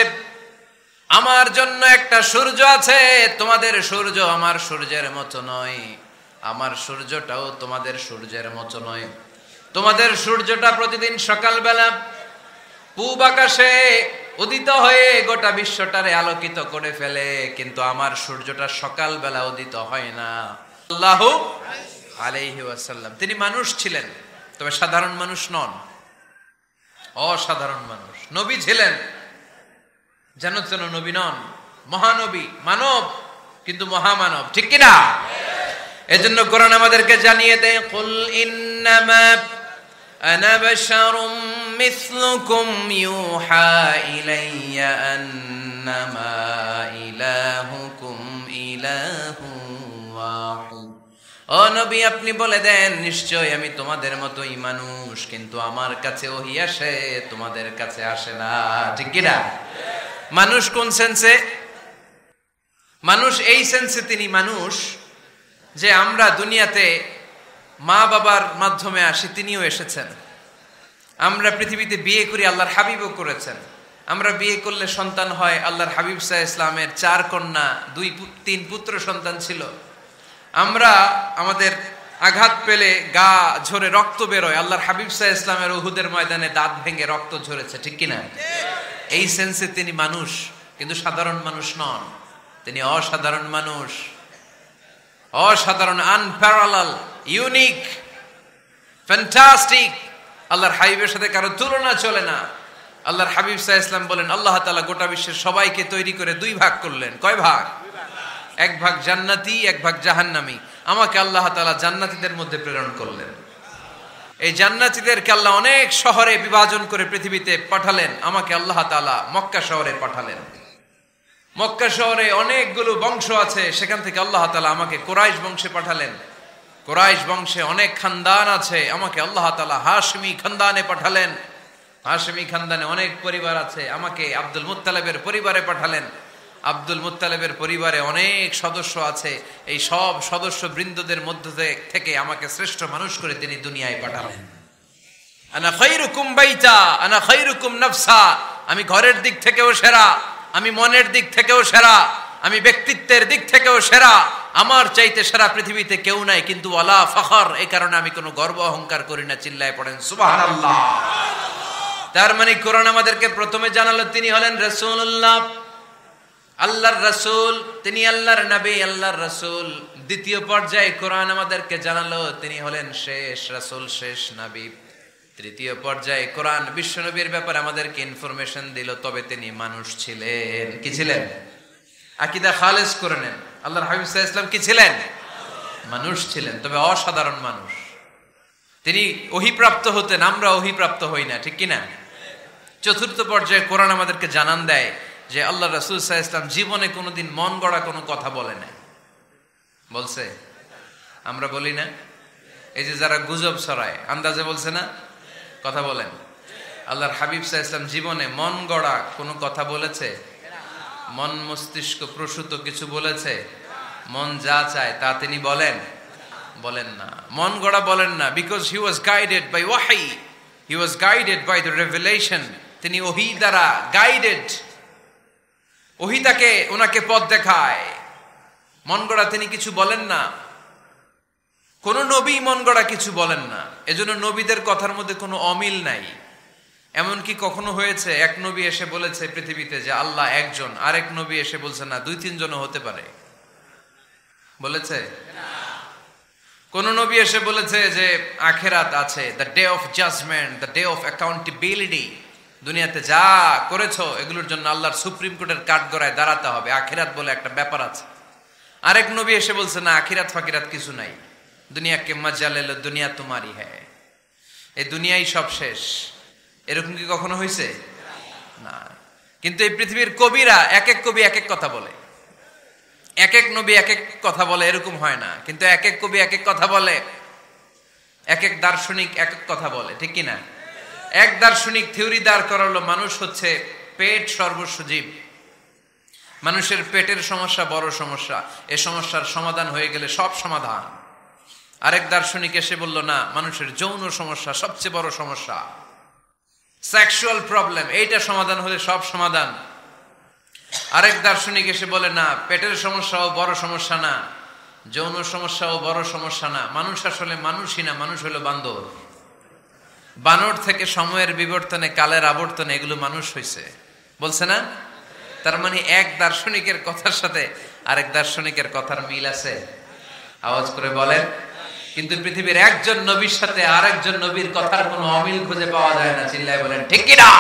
আমার জন্য একটা সূর্য আছে। তোমাদের সূর্য আমার সূর্যের মতো নয়, আমার সূর্যটাও তোমাদের সূর্যের মতো নয়। তোমাদের সূর্যটা প্রতিদিন সকালবেলা পূব আকাশে উদিত হয়ে গোটা বিশ্বটারে আলোকিত করে ফেলে, কিন্তু আমার সূর্যটা সকালবেলা উদিত হয় না। সাল্লাল্লাহু আলাইহি ওয়াসাল্লাম তিনি মানুষ ছিলেন, তবে সাধারণ মানুষ নন, অসাধারণ মানুষ। নবী ছিলেন, যেন তেন নবী নন, মহানবী, মানব কিন্তু মহামানব, ঠিক কিনা? এজন্য কোরআন আমাদেরকে জানিয়ে দেয়, কুল ইন্নামা আনা বাশারুম মিসলুকুম ইউহা ইলাইয়া আন্নামা ইলাহুকুম ইলাহুন ওয়াহিদ। ও নবী, আপনি বলে দেন, নিশ্চয় আমি তোমাদের মতোই মানুষ, কিন্তু আমার কাছে ওহী আসে, তোমাদের কাছে আসে না, ঠিক কিনা? মানুষ কোন সেন্সে? মানুষ এই সেন্সে তিনি মানুষ যে আমরা দুনিয়াতে মা বাবার মাধ্যমে আসি, তিনিও এসেছেন। আমরা পৃথিবীতে বিয়ে করি, আল্লাহর হাবিবও করেছেন। আমরা বিয়ে করলে সন্তান হয়। আল্লাহর হাবিব সাল্লাল্লাহু আলাইহি ওয়াসাল্লামের 4 কন্যা, 2-3 পুত্র সন্তান ছিল। আমরা আমাদের আঘাত পেলে গা ঝরে রক্ত বেরোয়, আল্লাহর হাবিব সাল্লাল্লাহু আলাইহি ওয়াসাল্লামের উহুদের ময়দানে দাঁত ভেঙে রক্ত ঝরেছে, ঠিক কিনা? এই সেন্সে তিনি মানুষ, কিন্তু সাধারণ মানুষ নন, তিনি অসাধারণ মানুষ, অসাধারণ, আনপ্যারালাল, ইউনিক, ফ্যান্টাস্টিক। আল্লাহর হাবিবের সাথে কারো তুলনা চলে না। আল্লাহর হাবিব সাল্লাল্লাহু আলাইহি ওয়াসাল্লাম বলেন, আল্লাহ তাআলা গোটা বিশ্বের সবাইকে তৈরি করে 2 ভাগ করলেন। কয় ভাগ? 1 ভাগ জান্নাতি, 1 ভাগ জাহান্নামী। আমাকে আল্লাহ তাআলা জান্নাতীদের মধ্যে প্রেরণ করলেন। এই জান্নাতীদেরকে আল্লাহ অনেক শহরে বিভাজন করে পৃথিবীতে পাঠালেন, আমাকে আল্লাহ তাআলা মক্কা শহরে পাঠালেন। মক্কা শহরে অনেকগুলো বংশ আছে, সেখান থেকে আল্লাহ তাআলা আমাকে কুরাইশ বংশে পাঠালেন। কুরাইশ বংশে অনেক খানদান আছে, আমাকে আল্লাহ তাআলা হাশমি খানদানে পাঠালেন। হাশমি খানদানে অনেক পরিবার আছে, আমাকে আব্দুল মুত্তালিবের পরিবারে পাঠালেন। আব্দুল মুত্তালিবের পরিবারে অনেক সদস্য আছে, এই সব সদস্য বৃন্দদের মধ্যে থেকে আমাকে শ্রেষ্ঠ মানুষ করে তিনি দুনিয়ায় পাঠালেন। আনা খায়রুকুম বাইতা আনা খায়রুকুম নাফসা, আমি ঘরের দিক থেকেও সেরা, আমি মনের দিক থেকেও সেরা, আমি ব্যক্তিত্বের দিক থেকেও সেরা, আমার চাইতে সেরা পৃথিবীতে কেউ নাই, কিন্তু ওয়ালা ফখর, এই কারণে আমি কোনো গর্ব অহংকার করি না। চিল্লায় পড়েন সুবহানাল্লাহ। তার মানে কোরআন আমাদেরকে প্রথমে জানালো তিনি হলেন রাসূলুল্লাহ, আল্লাহর রাসূল, তিনি আল্লাহর নবী, আল্লাহর রাসূল। দ্বিতীয় পর্যায়ে কোরআন আমাদেরকে জানালো তিনি হলেন শেষ রাসূল, শেষ নবী। তৃতীয় পর্যায়ে কোরআন বিশ্বনবীর ব্যাপারে আমাদেরকে ইনফরমেশন দিল, তবে তিনি মানুষ ছিলেন। কি ছিলেন? আকীদা খালেস করে নেন, আল্লাহর হাবিব সাল্লাল্লাহু আলাইহি ওয়াসাল্লাম কি ছিলেন? মানুষ ছিলেন, তবে অসাধারণ মানুষ। তিনি ওহীপ্রাপ্ত হতেন, আমরা ওহীপ্রাপ্ত হই না, ঠিক কি না? চতুর্থ পর্যায়ে কোরআন আমাদেরকে জানান দেয় যে আল্লাহ রাসূল সাল্লাল্লাহু আলাইহি ওয়াসাল্লাম জীবনে কোনোদিন মন গড়া কোনো কথা বলে না। বলছে? আমরা বলি না? এই যে যারা গুজব ছড়ায়, আন্দাজে বলছে না, কথা বলেন। আল্লাহর হাবিব সাল্লাল্লাহু আলাইহি ওয়াসাল্লাম জীবনে মন গড়া কোনো কথা বলেছে? মন মস্তিষ্ক প্রসূত কিছু বলেছে? মন যা চায় তা তিনি বলেন? বলেন না, মন গড়া বলেন না। Because he was guided by ওয়াহি, he was guided by the revelation. তিনি ওহী দ্বারা গাইডেড, ওহী তাকে ওনাকে পথ দেখায়। মন গড়া তিনি কিছু বলেন না, কোন নবী মন গড়া কিছু বলেন না। এজন্য নবীদের কথার মধ্যে কোনো অমিল নাই। এমনকি কখনো হয়েছে এক নবী এসে বলেছে পৃথিবীতে যে আল্লাহ একজন, আরেক নবী এসে বলছে না, দুই তিনজনও হতে পারে? বলেছে? কোন নবী এসে বলেছে যে আখিরাত আছে, the day of judgement, the day of accountability, দুনিয়াতে যা করেছো এগুলোর জন্য আল্লাহর সুপ্রিম কোর্টের কাঠগড়ায় দাঁড়াতে হবে, আখিরাত বলে একটা ব্যাপার আছে। আরেক নবী এসে বলছে না, আখিরাত ফাকিরাত কিছু নাই, দুনিয়াকে মজা লেলো, দুনিয়া তোমারই হ্যায়, এই দুনিয়াই সব শেষ। এরকম কি কখনো হয়েছে? না। কিন্তু এই পৃথিবীর কবিরা, এক এক কবি এক এক কথা বলে, এক এক নবী এক এক কথা বলে, এরকম হয় না। কিন্তু এক এক কবি এক এক কথা বলে, এক এক দার্শনিক এক এক কথা বলে, ঠিক কিনা? এক দার্শনিক থিওরি দাঁড় করালো, মানুষ হচ্ছে পেট সর্বস্ব জীব, মানুষের পেটের সমস্যা বড় সমস্যা, এ সমস্যার সমাধান হয়ে গেলে সব সমাধান। আরেক দার্শনিক এসে বলল না, মানুষের যৌন সমস্যা সবচেয়ে বড় সমস্যা, সেক্সুয়াল প্রবলেম, এইটা সমাধান হলে সব সমাধান। আরেক দার্শনিক এসে বলে না, পেটের সমস্যাও বড় সমস্যা না, যৌন সমস্যাও বড় সমস্যা না, মানুষ আসলে মানুষই না, মানুষ হলো বান্দর। বানর থেকে সময়ের বিবর্তনে, কালের আবর্তনে এগুলো মানুষ হয়েছে, বলছে না? তার মানে এক দার্শনিকের কথার সাথে আরেক দার্শনিকের কথার মিল আছে? আওয়াজ করে বলেন। কিন্তু পৃথিবীর একজন নবীর সাথে আরেকজন নবীর কথার কোনো অমিল খুঁজে পাওয়া যায় না। চিল্লায় বলেন ঠিক কি না?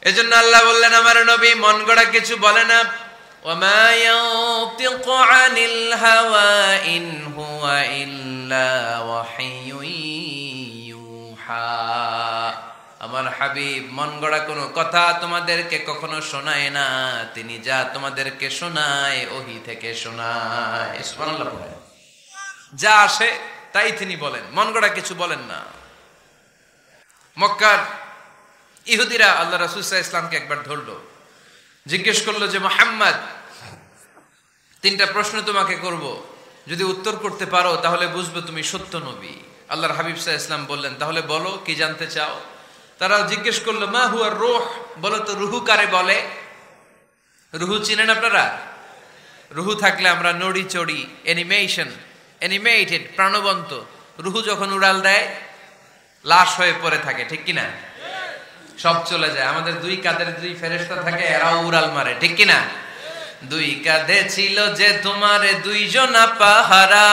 এজন্য আল্লাহ বললেন আমার নবী মন গড়া কিছু বলে না। ওয়ামা ইয়ানতিকু আনিল হাওয়া ইন হুয়া ইল্লা ওয়াহিয়ুন ইউহা। আমার হাবিব মন গড়া কোনো কথা তোমাদেরকে কখনো শোনায় না, তিনি যা তোমাদেরকে শোনায় ওহী থেকে শোনায়। সুবহানাল্লাহ বলেন। যা আসে তাই তিনি বলেন, মন গড়া কিছু বলেন না। মক্কার ইহুদিরা আল্লাহ রাসূল সাল্লাল্লাহু আলাইহি ওয়াসাল্লামকে একবার ধরলো, জিজ্ঞেস করলো যে মুহাম্মদ, তিনটা প্রশ্ন তোমাকে করব, যদি উত্তর করতে পারো তাহলে বুঝবো তুমি সত্য নবী। আল্লাহর হাবিব সাল্লাল্লাহু আলাইহি ওয়াসাল্লাম বললেন, তাহলে বলো কি জানতে চাও? তারা জিজ্ঞেস করলো মা হুয়া রূহ, বলো তো রুহু কারে বলে? রুহু চিনেন আপনারা? রুহু থাকলে আমরা নড়ি চড়ি, অ্যানিমেটেড, প্রাণবন্ত। রুহু যখন উড়াল দেয় লাশ হয়ে পড়ে থাকে, ঠিক কিনা? সব চলে যায়। আমাদের দুই কাঁধের দুই ফেরেশতা থাকে, এরাও উড়াল মারে, ঠিক কিনা? দুই কাঁধে ছিল যে তোমারে দুইজনা পাহারা,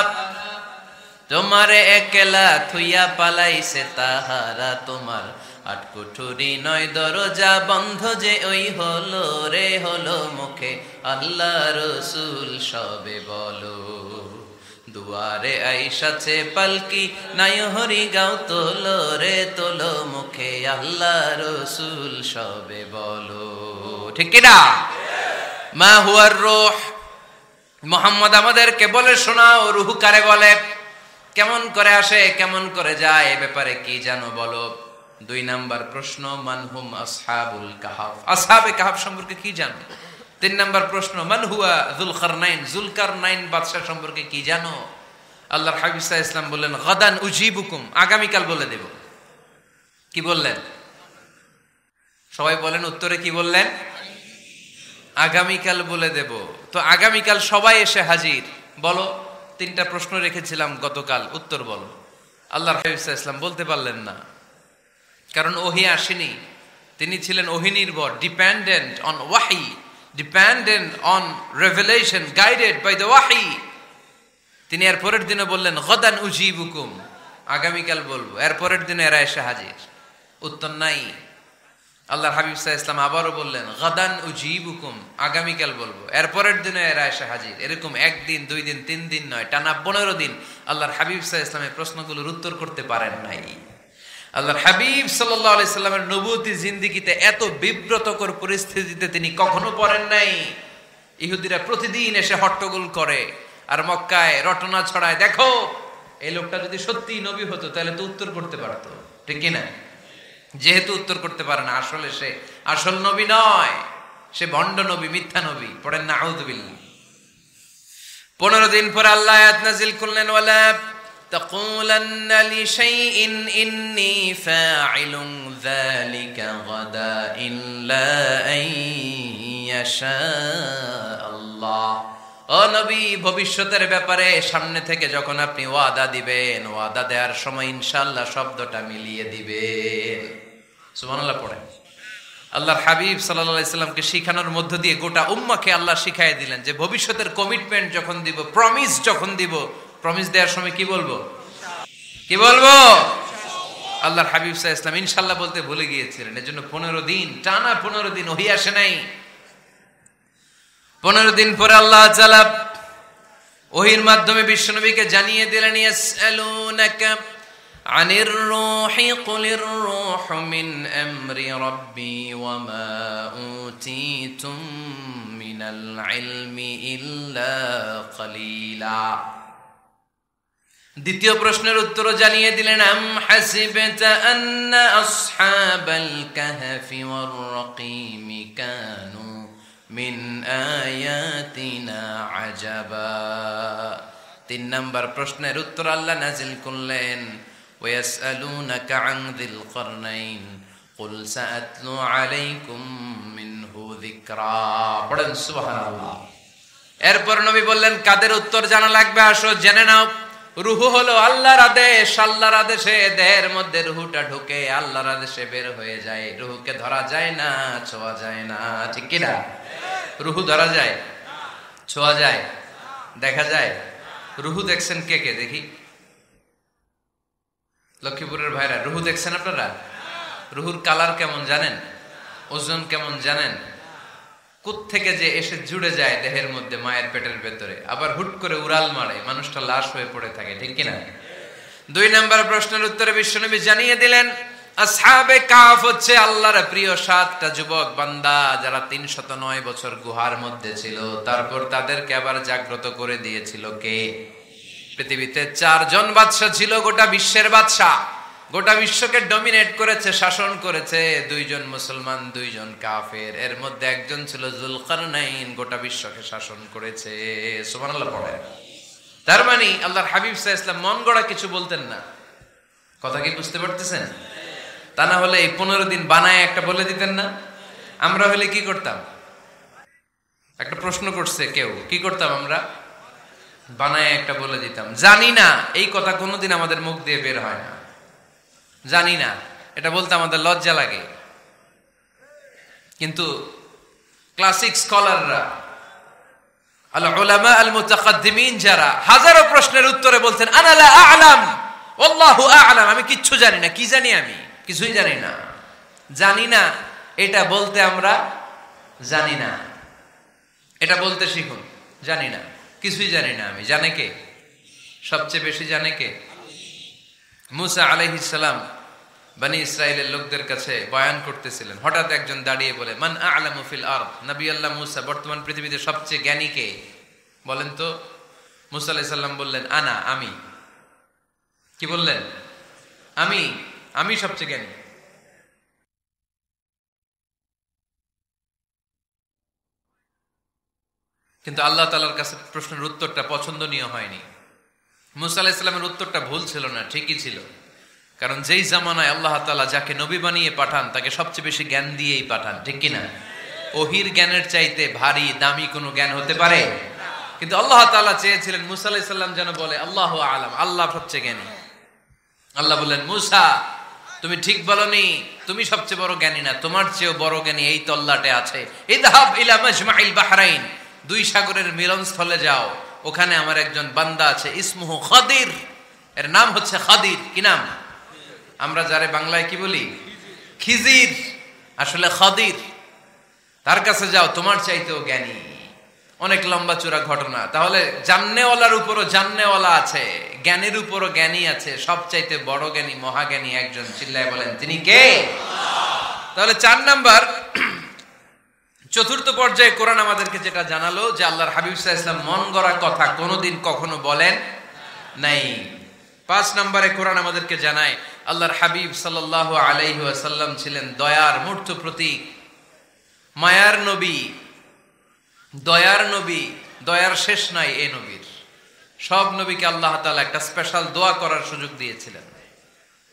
তোমারে একলা থুইয়া পালাইছে তাহারা, তোমার আট কুঠুরি নয় দরজা বন্ধ যে ওই হলো রে হলো মুখে আল্লাহ রসুল সবে বলো, দুয়ারে আইসাছে পালকি নাই হরি গাও তোলো রে তোলো মুখে আল্লাহ রসুল সবে বলো, ঠিক কিনা? মা হুয়ার রূহ, মুহাম্মদ আমাদেরকে বলে শোনাও রুহু কারে বলে, কেমন করে আসে, কেমন করে যায়, এ ব্যাপারে কি জানো বলো। দুই নাম্বার প্রশ্ন মানহুম আসহাবুল কাহাফ, আসহাবে কাহাফ সম্পর্কে কি জানো? তিন নাম্বার প্রশ্ন মান হুয়া যুলকারনাইন, যুলকারনাইন বাদশা সম্পর্কে কি জানো? আল্লাহর হাবিব সাল্লাল্লাহু আলাইহি ওয়াসাল্লাম বললেন গাদান উজিবুকুম, আগামীকাল বলে দেব। কি বললেন? সবাই বলেন উত্তরে কি বললেন? আগামীকাল বলে দেব। তো আগামীকাল সবাই এসে হাজির। বলো, 3টা প্রশ্ন রেখেছিলাম গতকাল, উত্তর বলো। আল্লাহর হাবিব সাল্লাল্লাহু আলাইহি ওয়াসাল্লাম বলতে পারলেন না, কারণ ওহী আসেনি। তিনি ছিলেন ওহী নির্ভর, ডিপেন্ডেন্ট অন ওয়াহি, dependent on revelation, guided by the ওয়াহি। তিনি এর পরের দিনে বললেন গদান উজিবুকুম, আগামীকাল বলবো। এর পরের দিনে এরা এসে হাজির, উত্তর নাই। আল্লাহর হাবিব সাল্লাল্লাহু আলাইহি ওয়াসাল্লাম আবারও বললেন গাদান উজিবুকুম, আগামীকাল বলবো। এর পরের দিনে এরা এসে হাজির। এরকম 1 দিন 2 দিন 3 দিন নয়, টানা 15 দিন আল্লাহর হাবিব সাল্লাল্লাহু আলাইহি ওয়াসাল্লামের প্রশ্নগুলোর উত্তর করতে পারেন নাই। আল্লাহর হাবিব সাল্লাল্লাহু আলাইহি সাল্লামের নবুয়তি জিন্দেগিতে এত বিব্রতকর পরিস্থিতিতে তিনি কখনো পড়েন নাই। ইহুদিরা প্রতিদিন এসে হট্টগোল করে আর মক্কায় রটনা ছড়ায়, দেখো এই লোকটা যদি সত্যি নবী হতো তাহলে তো উত্তর করতে পারতো, ঠিক কি না? যেহেতু উত্তর করতে পারে না, আসলে সে আসল নবী নয়, সে ভণ্ড নবী, মিথ্যা নবী। পড়েন নাউযুবিল্লাহ। 15 দিন পর আল্লাহ আয়াত নাযিল করলেন ওয়ালা তাকুলান্না লিশাইইন ইন্নী ফাইলুন যালিকা গাদা ইল্লা আইয়াশা আল্লাহ। ও নবী, ভবিষ্যতের ব্যাপারে সামনে থেকে যখন আপনি ওয়াদা দিবেন, ওয়াদা দেওয়ার সময় ইনশাআল্লাহ শব্দটা মিলিয়ে দিবেন। সুবহানাল্লাহ পড়েন। আল্লাহর হাবিব সাল্লাল্লাহু আলাইহি সাল্লামকে শিখানোর মধ্য দিয়ে গোটা উম্মাহকে আল্লাহ শিখাই দিলেন যে ভবিষ্যতের কমিটমেন্ট যখন দিব, প্রমিস যখন দিব, প্রমিস দেওয়ার সময় কি বলবো? কি বলবো? আল্লাহর হাবিব সাল্লাল্লাহু আলাইহি সাল্লাম ইনশাআল্লাহ বলতে ভুলে গিয়েছিলেন। এজন্য 15 দিন, টানা 15 দিন ওহী আসে নাই। 15 দিন পরে আল্লাহ তাআলা ওহীর মাধ্যমে বিশ্বনবীকে জানিয়ে দিলেন ইয়াসআলুনাকা আনির রূহি কুলির রূহু মিন আমরি রাব্বি ওয়া মা উতীতুম মিনাল ইলমি ইল্লা কলিলা। দ্বিতীয় প্রশ্নের উত্তরও জানিয়ে দিলেন আম হাসিবতা আন্না আসহাবাল কাহফি ওয়ার রাকিম কানু মিন আয়াতিনা আজাবা। 3 নম্বর প্রশ্নের উত্তর আল্লাহ নাযিল করলেন ওয়াসআলুনাকা আন যিল করনাইন কুল সাআতলু আলাইকুম মিনহু যিকরা। পড়েন সুবহানাল্লাহ। এরপর নবী বললেন কাদের উত্তর জানা লাগবে, আসো জেনে নাও। রূহ হলো আল্লাহর আদেশ, আল্লাহর আদেশে দেহের মধ্যে রূহটা ঢুকে আল্লাহর আদেশে বের হয়ে যায়। রূহকে ধরা যায় না, ছোঁয়া যায় না, ঠিক কি না? রূহ ধরা যায়, ছোঁয়া যায়, দেখা যায়? রূহ দেখছেন কে কে দেখি? লক্ষ্মীপুরের ভাইরা, রূহ দেখছেন আপনারা? রূহুর কালার কেমন জানেন? ওজন কেমন জানেন? কোত্থেকে যে এসে জুড়ে যায় দেহের মধ্যে, মায়ের পেটের ভেতরে, আবার হুট করে উড়াল মারে, মানুষটা লাশ হয়ে পড়ে থাকে, ঠিক কিনা? 2 নম্বর প্রশ্নের উত্তরে বিশ্বনবী জানিয়ে দিলেন আসহাবে কাহফ হচ্ছে আল্লাহর প্রিয় 7টা যুবক বান্দা যারা 309 বছর গুহার মধ্যে ছিল। তারপর তাদেরকে আবার জাগ্রত করে দিয়েছিল কে? পৃথিবীতে 4 জন বাদশা ছিল, গোটা বিশ্বের বাদশা, গোটা বিশ্বকে ডমিনেট করেছে, শাসন করেছে। 2 জন মুসলমান, 2 জন কাফের। এর মধ্যে একজন ছিল যুলকারনাইন, গোটা বিশ্বকে শাসন করেছে। সুবহানাল্লাহ পড়ে। তার মানে আল্লাহর হাবিব সাল্লাল্লাহু আলাইহি ওয়াসাল্লাম মন গড়া কিছু বলতেন না। কথা কি বুঝতে পারতেছেন? তা না হলে এই 15 দিন বানায় একটা বলে দিতেন না? আমরা হলে কি করতাম? একটা প্রশ্ন করছে কেউ, কি করতাম আমরা? বানায় একটা বলে দিতাম। জানি না, এই কথা কোনোদিন আমাদের মুখ দিয়ে বের হয় না। জানি না, এটা বলতে আমাদের লজ্জা লাগে। কিন্তু ক্লাসিক স্কলাররা, আল উলামা আল মুতাকাদ্দিমিন, যারা হাজারো প্রশ্নের উত্তরে বলতেন আনা লা আ'লাম ওয়াল্লাহু আ'লাম, আমি কিচ্ছু জানি না। কি জানি? আমি কিছুই জানি না। জানি না এটা বলতে আমরা জানি না, এটা বলতে শিখুন। জানি না, কিছুই জানি না আমি। জানে কে? সবচেয়ে বেশি জানে কে? মুসা আলাইহিস সালাম বনি ইসরাইলের লোকদের কাছে বয়ান করতেছিলেন। হঠাৎ একজন দাঁড়িয়ে বলে মান আ'লামু ফিল আরদ। নবী আল্লাহ মুসা, বর্তমান পৃথিবীতে সবচেয়ে জ্ঞানী কে বলেন তো? মুসা আলাইহিস সালাম বললেন আনা, আমি। কি বললেন? আমি সবচেয়ে জ্ঞানী। কিন্তু আল্লাহ তাআলার কাছে প্রশ্নের উত্তরটা পছন্দনীয় হয়নি। মুসা আলাইহিস সালামের উত্তরটা ভুল ছিল না, ঠিকই ছিল। কারণ যেই জামানায় আল্লাহ তাআলা যাকে নবী বানিয়ে পাঠান তাকে সবচেয়ে বেশি জ্ঞান দিয়েই পাঠান, ঠিক কিনা? ওহির জ্ঞানের চাইতে ভারী দামি কোনো জ্ঞান হতে পারে? কিন্তু আল্লাহ তাআলা চেয়েছিলেন মুসা আলাইহিস সালাম যেন বলে আল্লাহু আ'লাম, আল্লাহ সবচেয়ে জ্ঞানী। আল্লাহ বললেন, মুসা তুমি ঠিক বলনি, তুমি সবচেয়ে বড় জ্ঞানী না, তোমার চেয়েও বড় জ্ঞানী এই তল্লাটে আছে। ইযহাব ইলা মাজমাইল বাহরাইন, দুই সাগরের মিলনস্থলে যাও, ওখানে আমার একজন বান্দা আছে, ইসমুহু খাদির, এর নাম হচ্ছে খাদির। কি নাম? আমরা যারে বাংলায় কি বলি? খিজির, আসলে খাদির। তার কাছে যাও, তোমার চাইতেও জ্ঞানী। অনেক লম্বা চূড়া ঘটনা। তাহলে জান্নেওয়ালার উপরও জান্নেওয়ালা আছে, জ্ঞানের উপরও জ্ঞানী আছে, সবচাইতে বড় জ্ঞানী মহাজ্ঞানী একজন, চিল্লায় বলেন তিনি কে? তাহলে 4 নাম্বার, চতুর্থ পর্যায়ে কোরআন আমাদেরকে যেটা জানালো যে আল্লাহর হাবিব সাল্লাল্লাহু আলাইহি ওয়াসাল্লাম মন গড়া কথা কোনোদিন কখনো বলেন নাই। 5 নম্বরে কোরআন আমাদেরকে জানায় আল্লাহর হাবিব সাল্লাল্লাহু আলাইহি ওয়াসাল্লাম ছিলেন দয়ার মূর্ত প্রতীক, মায়ার নবী, দয়ার নবী, দয়ার শেষ নাই এই নবীর। সব নবীকে আল্লাহ তাআলা একটা স্পেশাল দোয়া করার সুযোগ দিয়েছিলেন,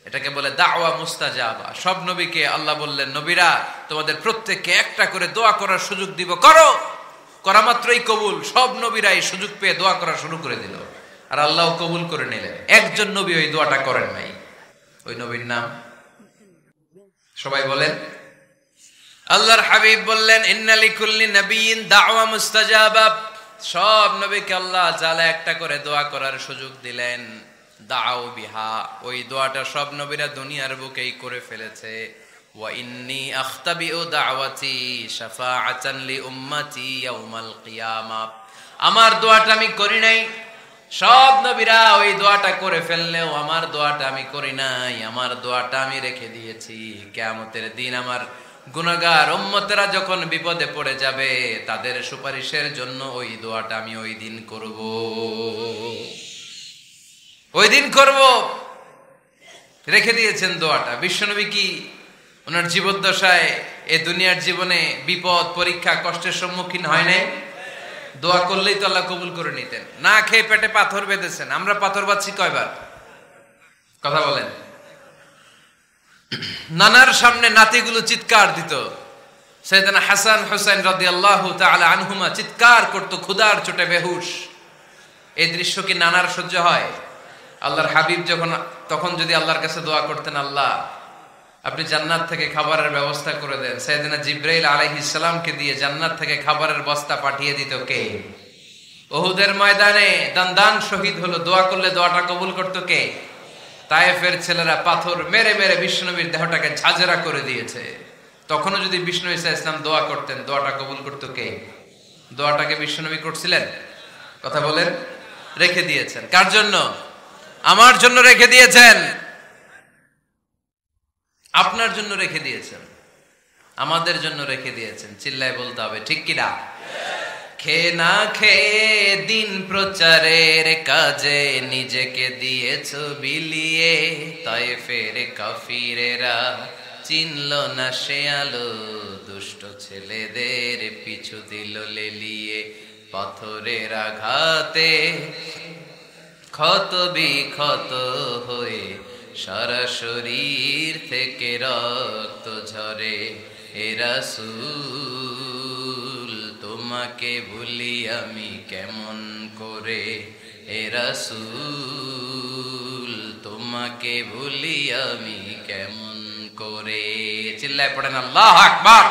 এটাকে বলে দাওয়া মুস্তাজাবা। সব নবীকে আল্লাহ বললেন, নবীরা তোমাদের প্রত্যেককে একটা করে দোয়া করার সুযোগ দিব, করো। করা মাত্রই কবুল। সব নবীরা এই সুযোগ পেয়ে দোয়া করা শুরু করে দিল, আর আল্লাহ কবুল করে নিলেন। একজন নবী ওই দোয়াটা করেন নাই। ওই নবীর নাম সবাই বলেন। আল্লাহর হাবিব বললেন, ইন্না লিকুল্লি নাবিয়্যিন দাওয়া মুস্তাজাবা। সব নবীকে আল্লাহ তাআলা একটা করে দোয়া করার সুযোগ দিলেন। দাও বিহা, ওই দোয়াটা সব নবীরা দুনিয়ার বুকেই করে ফেলেছে। ওয়া ইন্নী আখতাবিউ দাওয়াতি শাফাআতান লি উম্মতি ইয়াউমাল কিয়ামা। আমার দোয়াটা আমি করি নাই, সব নবীরা ওই দোয়াটা করে ফেললেও আমার দোয়াটা আমি করি নাই। আমার দোয়াটা আমি রেখে দিয়েছি, কিয়ামতের দিন আমার গুনাহগার উম্মতেরা যখন বিপদে পড়ে যাবে তাদের সুপারিশের জন্য ওই দোয়াটা আমি ওই দিন করব, ওই দিন করব। রেখে দিয়েছেন দোয়াটা। বিশ্বনবী কি ওনার জীবদ্দশায় এই দুনিয়ার জীবনে বিপদ পরীক্ষা কষ্টের সম্মুখীন হয় নাই? দোয়া করলেই তো আল্লাহ কবুল করে নিতেন। না খেয়ে পেটে পাথর বেঁধেছেন। আমরা পাথর বাঁধছি কয়বার? কথা বলেন। নানার সামনে নাতিগুলো চিৎকার দিত। সাইয়েদনা হাসান হুসাইন রাদিয়াল্লাহু তাআলা আনহুমা চিৎকার করত, ক্ষুধার চোটে বেহুশ। এই দৃশ্য কি নানার সহ্য হয়? আল্লাহর হাবিব তখন যদি আল্লাহর কাছে দোয়া করতেন, আল্লাহ আপনি জান্নাত থেকে খাবারের ব্যবস্থা করে দেন, সাইয়েদনা জিবরাইল আলাইহিস সালামকে দিয়ে জান্নাত থেকে খাবারের বস্তা পাঠিয়ে দিত কে? উহুদের ময়দানে দান শহীদ হলো, দোয়া করলে দোয়াটা কবুল করতো কে? তায়েফের ছেলেরা পাথর মেরে মেরে বিষ্ণুনবীর দেহটাকে ঝাঁঝরা করে দিয়েছে। তখনও যদি বিষ্ণু ঈসা ইসলাম দোয়া করতেন, দোয়াটা কবুল করতো কে? দোয়াটাকে বিষ্ণুনবী করছিলেন? কথা বলেন। রেখে দিয়েছেন। কার জন্য? আমার জন্য রেখে দিয়েছেন, আপনার জন্য রেখে দিয়েছেন, আমাদের জন্য রেখে দিয়েছেন। চিল্লায় বলতে হবে ঠিক কিনা? খেয়ে না খেয়ে দিন প্রচারের কাজে নিজেকে দিয়েছ বিলিয়ে, তায়েফের কাফিরেরা চিনল না সে আলো, দুষ্ট ছেলেদের পিছু দিল লেলিয়ে। পাথরের আঘাতে ক্ষত বিক্ষত হয়ে সারা শরীর থেকে রক্ত ঝরে। হে রাসূল তোমাকে ভুলি আমি কেমন করে, হে রাসূল তোমাকে ভুলি আমি কেমন করে। চিল্লায় পড়েন আল্লাহু আকবার।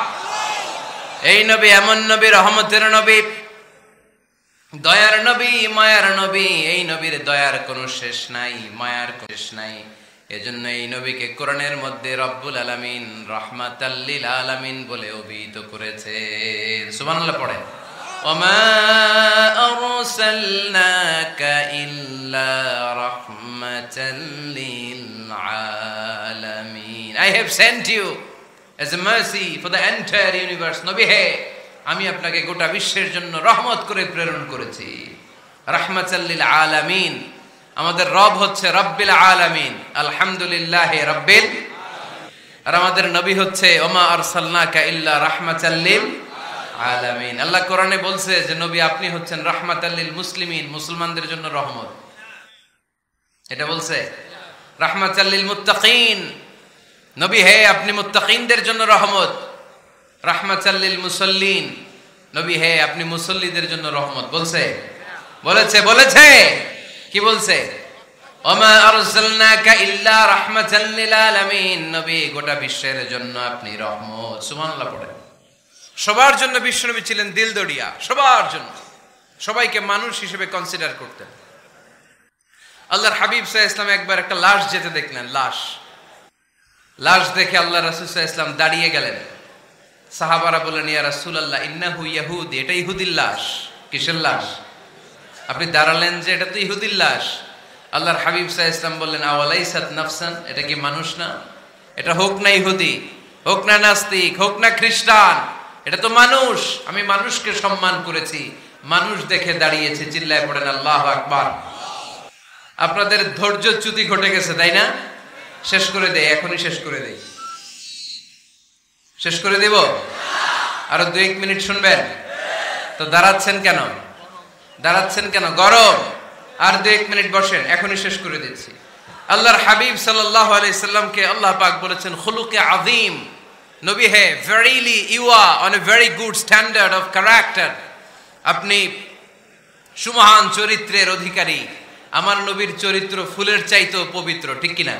এই নবী এমন নবী, রহমতের নবী, দয়ার নবী, মায়ার নবী। এই নবীর দয়ার কোনো শেষ নাই, মায়ার কোনো শেষ নাই। এজন্য এই নবীকে কোরআনের মধ্যে রব্বুল আলামিন রাহমাতাল লিল আলামিন বলে অভিহিত করেছে। সুবহানাল্লাহ পড়েন। ওয়ামা আরসালনাকা ইল্লা রাহমাতাল লিল আলামিন। I have sent you as a mercy for the entire universe. নবী হে, আমি আপনাকে গোটা বিশ্বের জন্য রহমত করে প্রেরণ করেছি। রাহমাতাল লিল আলামিন। আমাদের রব হচ্ছে রব্বিল আলামিন, আলহামদুলিল্লাহি রাব্বিল। আর আমাদের নবী হচ্ছে ওমা আরসালনাকা ইল্লা রাহমাতাল লিল আলামিন। আল্লাহ কোরআনে বলছে যে নবী আপনি হচ্ছেন রাহমাতাল লিল মুসলিমিন, মুসলমানদের জন্য রহমত। এটা বলছে। রাহমাতাল লিল মুত্তাকিন, নবী হে আপনি মুত্তাকিনদের জন্য রহমত। রাহমাতাল লিল মুসাল্লিন, নবী হে আপনি মুসল্লিদের জন্য রহমত। বলেছে কি বলছে? ওমা আরসালনাকা ইল্লা রাহমাতাল লিল আলামিন, নবী গোটা বিশ্বের জন্য আপনি রহমত। সুবহানাল্লাহ পড়েন। সবার জন্য বিশ্বনবী ছিলেন দিলদরিয়া, সবার জন্য, সবাইকে মানুষ হিসেবে কনসিডার করতেন। আল্লাহর হাবিব সাল্লাল্লাহু আলাইহি ওয়াসাল্লাম একবার একটা লাশ যেতে দেখলেন। লাশ দেখে আল্লাহ রাসূল সাল্লাল্লাহু আলাইহি ওয়াসাল্লাম দাঁড়িয়ে গেলেন। সাহাবারা বললেন, ইয়া রাসূলুল্লাহ ইন্নাহু ইয়াহুদি, এটা ইহুদির লাশ। কিসের লাশ? আপনি দাঁড়ালেন যে এটা তো ইহুদির লাশ। আল্লাহর হাবিব সাল্লাল্লাহু আলাইহি ওয়াসাল্লাম বললেন, আওয়ালাইসাত নাফসান, এটা কি মানুষ না? এটা হোক না ইহুদি, হোক না নাস্তিক, হোক না খ্রিস্টান, এটা তো মানুষ। আমি মানুষকে সম্মান করেছি, মানুষ দেখে দাঁড়িয়েছে। চিল্লায় পড়েন আল্লাহু আকবার। আপনাদের ধৈর্যচ্যুতি ঘটে গেছে, তাই না? শেষ করে দেই, এখনই শেষ করে দেই। শেষ করে দেব? আরো 2-1 মিনিট শুনবেন তো? দাঁড়াচ্ছেন কেন? গরম। আর 2-1 মিনিট বসেন, এখনই শেষ করে দিচ্ছি। আল্লাহর হাবিব সাল্লাল্লাহু আলাইহি সাল্লামকে আল্লাহ পাক বলেছেন খুলুকে আযীম, নবী হে verily you are on a very good standard of character, আপনি সুমহান চরিত্রের অধিকারী। আমার নবীর চরিত্র ফুলের চাইতেও পবিত্র, ঠিক কিনা?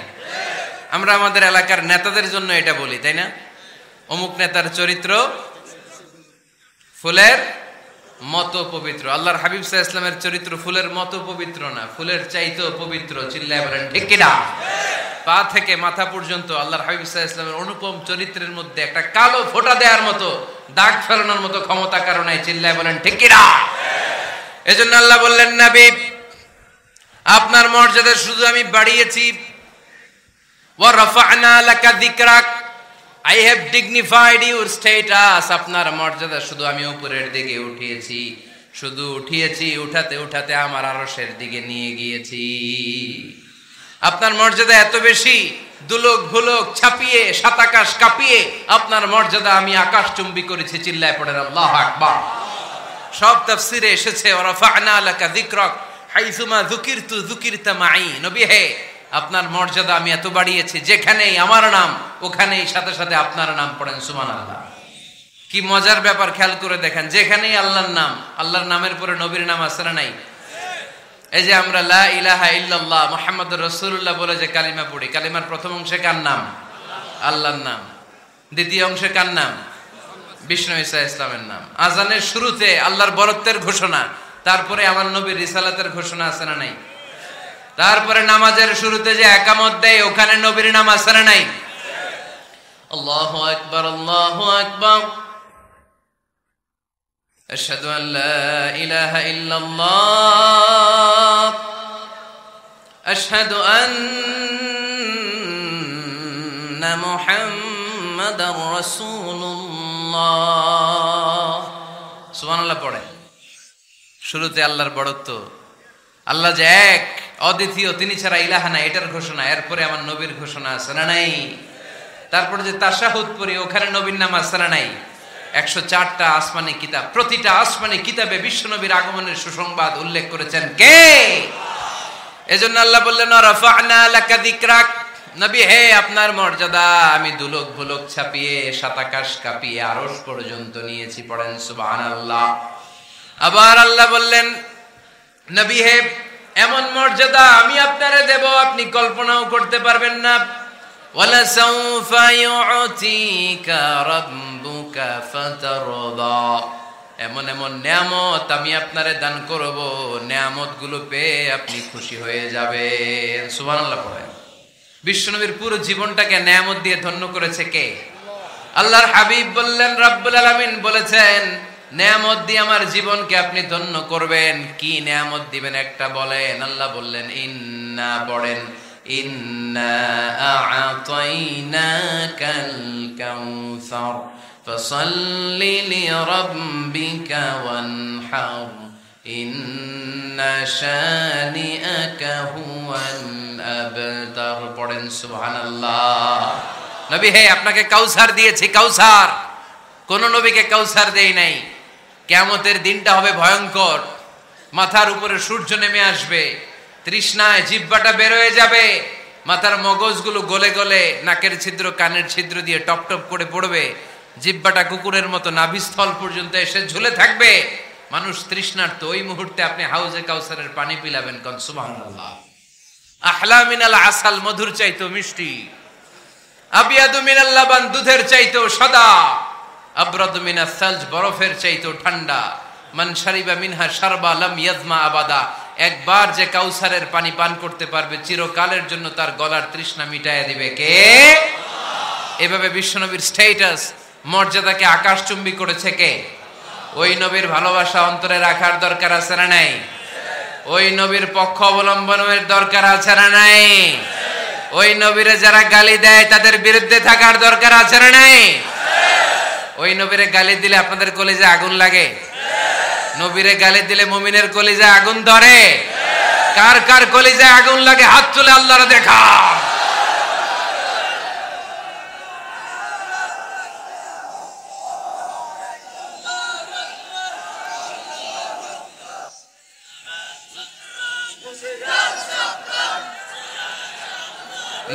আমরা আমাদের এলাকার নেতাদের জন্য এটা বলি, তাই না? অমুক নেতার চরিত্র ফুলের মতো পবিত্র। আল্লাহর হাবিব সাল্লাল্লাহু আলাইহি ওয়াসাল্লামের চরিত্র ফুলের মতো পবিত্র না, ফুলের চাইতেও পবিত্র। চিল্লায় বলেন ঠিক কিনা? পা থেকে মাথা পর্যন্ত আল্লাহর হাবিব সাল্লাল্লাহু আলাইহি ওয়াসাল্লামের অনুপম চরিত্রের মধ্যে একটা কালো ফোঁটা দেওয়ার মতো, দাগ ফেলানোর মতো ক্ষমতা কারণ নাই। চিল্লায় বলেন ঠিক কিনা? এজন্য আল্লাহ বললেন, নবী আপনার মর্যাদা শুধু আমি বাড়িয়েছি। ওয়া রাফা'না লাকা যিকরাক, I have dignified your status, আপনার মর্যাদা শুধু আমি উপরের দিকে উঠিয়েছি, শুধু উঠিয়েছি, উঠাতে উঠাতে আমার আরশের দিকে নিয়ে গিয়েছি। আপনার মর্যাদা এত বেশি, দুলক ভুলক ছাপিয়ে, সাত আকাশ কাঁপিয়ে আপনার মর্যাদা আমি আকাশচুম্বী করেছি। চিল্লায় পড়েন আল্লাহু আকবার। সব তাফসীরে এসেছে ওয়া রাফা'না লাকা যিকরাক হাইসুমা যুকিরতু যুকিরতা মাই, নবী হে আপনার মর্যাদা আমি এত বাড়িয়েছি, যেখানেই আমার নাম ওখানেই সাথে সাথে আপনার নাম। পড়েন সুবহানাল্লাহ। কি মজার ব্যাপার, খেয়াল করে দেখেন, যেখানেই আল্লাহর নাম, আল্লাহর নামের পরে নবীর নাম আছে না নাই? এই যে আমরা লা ইলাহা ইল্লাল্লাহ মুহাম্মাদুর রাসূলুল্লাহ বলে যে কালিমা পড়ি, কালিমার প্রথম অংশে কার নাম? আল্লাহর নাম। দ্বিতীয় অংশে কার নাম? বিষ্ণু ঈসা ইসলামের নাম। আজানের শুরুতে আল্লাহর বরত্বের ঘোষণা, তারপরে আমার নবীর রিসালাতের ঘোষণা আছে না নাই? তারপরে নামাজের শুরুতে যে একামত দেয়, ওখানে নবীর নাম আছে না নাই? আল্লাহু আকবার, আল্লাহু আকবার, আশহাদু আন লা ইলাহা ইল্লাল্লাহ, আশহাদু আন্না মুহাম্মাদার রাসূলুল্লাহ। সুবহানাল্লাহ পড়ে। শুরুতে আল্লাহর বড়ত্ব, আল্লাহ যে এক অদ্বিতীয়, তিনি ছাড়া ইলাহা নাই, এটার ঘোষণা। এরপরে আমার নবীর ঘোষণা আছে না নাই? তারপরে যে তাশাহুদ পড়ি, ওখানে নবীর নাম আছে না নাই? 104টা আসমানি কিতাব, প্রতিটা আসমানি কিতাবে বিশ্ব নবীর আগমনের সুসংবাদ উল্লেখ করেছেন কে? এজন্য আল্লাহ বললেন রাফা'না লাকা যিকরাক, নবী হে আপনার মর্যাদা আমি দুলক ভুলক ছাপিয়ে, সাত আকাশ কাঁপিয়ে আরশ পর্যন্ত নিয়েছি। পড়েন সুবহানাল্লাহ। আবার আল্লাহ বললেন, নবী হে এমন মর্যাদা আমি আপনারে দেব আপনি কল্পনাও করতে পারবেন না। ওয়ালা সাউফা ইউতিকা রাব্বুকা ফাতারদা, এমন এমন নিয়ামত আমি আপনারে দান করব, নিয়ামতগুলো পেয়ে আপনি খুশি হয়ে যাবেন। সুবহানাল্লাহ পড়েন। বিশ্বনবীর পুরো জীবনটাকে নিয়ামত দিয়ে ধন্য করেছে কে? আল্লাহর হাবিব বললেন, রব্বুল আলামিন বলেছেন নিয়ামত দিয়ে আমার জীবনকে আপনি ধন্য করবেন। কি নিয়ামত দিবেন একটা বলেন? আল্লাহ বললেন ইন্না, পড়েন ইন্না আ'তাইনাকাল কাউসার ফাসাল্লি লিরাব্বিকা ওয়ানহার ইন্না শানিআকা হুয়াল আবতার। পড়েন সুবহানাল্লাহ। নবী হে আপনাকে কাউসার দিয়েছি, কাউসার। কোন নবীকে কাউসার দেই নাই। কিয়ামতের দিনটা হবে ভয়ঙ্কর, মাথার উপরে সূর্য নেমে আসবে, তৃষ্ণায় জিহ্বাটা বের হয়ে যাবে, মাথার মগজগুলো গলে গলে নাকের ছিদ্র কানের ছিদ্র দিয়ে টপ টপ করে পড়বে, জিহ্বাটা কুকুরের মতো নাভিস্থল পর্যন্ত এসে ঝুলে থাকবে। মানুষ তৃষ্ণার্ত, ওই মুহূর্তে আপনি হাউজে কাউসারের পানি পিলাবেন। কোন সুবহানাল্লাহ। আহলা মিনাল আসাল, মধুর চাইতো মিষ্টি। আবিয়াদু মিনাল লাবান, দুধের চাইতো সাদা। আবরাদু মিনাস সালজ, বরফের চাইতো ঠান্ডা। মান শারিবা মিনহা শারবা লাম ইয়াজমা আবাদা, একবার যে কাউসারের পানি পান করতে পারবে চিরকালের জন্য তার গলার তৃষ্ণা মিটাইয়া দিবে কে? এভাবে বিশ্বনবীর স্ট্যাটাস, মর্যাদাকে আকাশচুম্বী করেছে কে? ওই নবীর ভালোবাসা অন্তরে রাখার দরকার আছে না নাই? ওই নবীর পক্ষ অবলম্বনের দরকার আছে না নাই? ওই নবীরে যারা গালি দেয় তাদের বিরুদ্ধে থাকার দরকার আছে না নাই? ওই নবীরে গালি দিলে আপনাদের কলিজায় আগুন লাগে? নবীরে গালি দিলে মুমিনের কলিজায় আগুন ধরে? কার কার কলিজায় আগুন লাগে হাত তুলে আল্লাহরে দেখা।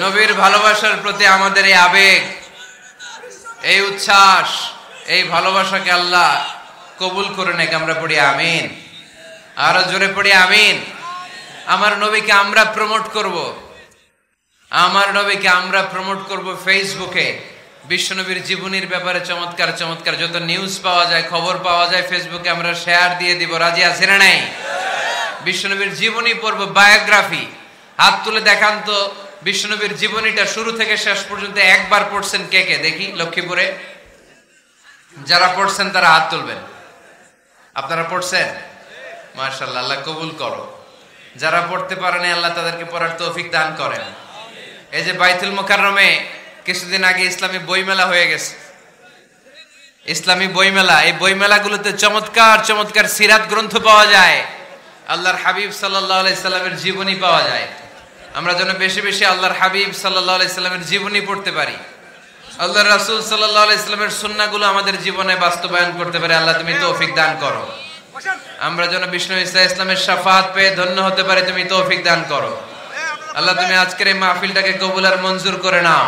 নবীর ভালোবাসার প্রতি আমাদের এই আবেগ, এই উচ্ছ্বাস, এই ভালোবাসাকে আল্লাহ কবুল করে নেক। আমরা পড়ি আমিন। আরো জোরে পড়ি আমিন। আমার নবীকে আমরা প্রমোট করব, আমার নবীকে আমরা প্রমোট করব ফেসবুকে। বিশ্বনবীর জীবনীর ব্যাপারে চমৎকার চমৎকার যত নিউজ পাওয়া যায়, খবর পাওয়া যায়, ফেসবুকে আমরা শেয়ার দিয়ে দিব। রাজি আছে না নাই? বিশ্বনবীর জীবনী পড়ব, বায়োগ্রাফি। হাত তুলে দেখান তো বিশ্বনবীর জীবনীটা শুরু থেকে শেষ পর্যন্ত একবার পড়ছেন কে কে? দেখি লক্ষ্মীপুরে যারা পড়ছেন তারা হাত তুলবেন। আপনারা পড়ছেন? মাশাআল্লাহ, আল্লাহ কবুল করো। যারা পড়তে পারেন আল্লাহ তাদেরকে পড়ার তৌফিক দান করেন। এই যে বাইতুল মুকাররমে কিছুদিন আগে ইসলামী বইমেলা হয়ে গেছে, ইসলামী বইমেলা। এই বইমেলাগুলোতে চমৎকার চমৎকার সিরাত গ্রন্থ পাওয়া যায়, আল্লাহর হাবিব সাল্লাল্লাহু আলাইহি সাল্লামের জীবনী পাওয়া যায়। আমরা যেন বেশি বেশি আল্লাহর হাবিব সাল্লাল্লাহু আলাইহি সাল্লামের জীবনী পড়তে পারি, আল্লাহর রাসূল সাল্লাল্লাহু আলাইহি সাল্লামের সুন্নাহগুলো আমাদের জীবনে বাস্তবায়ন করতে পারি। আল্লাহ তুমি তৌফিক দান করো। আমরা যেন বিষ্ণু ঈসা ইসলামের শাফাআত পেয়ে ধন্য হতে পারি, তুমি তৌফিক দান করো। আল্লাহ তুমি আজকের এই মাহফিলটাকে কবুল আর মঞ্জুর করে নাও।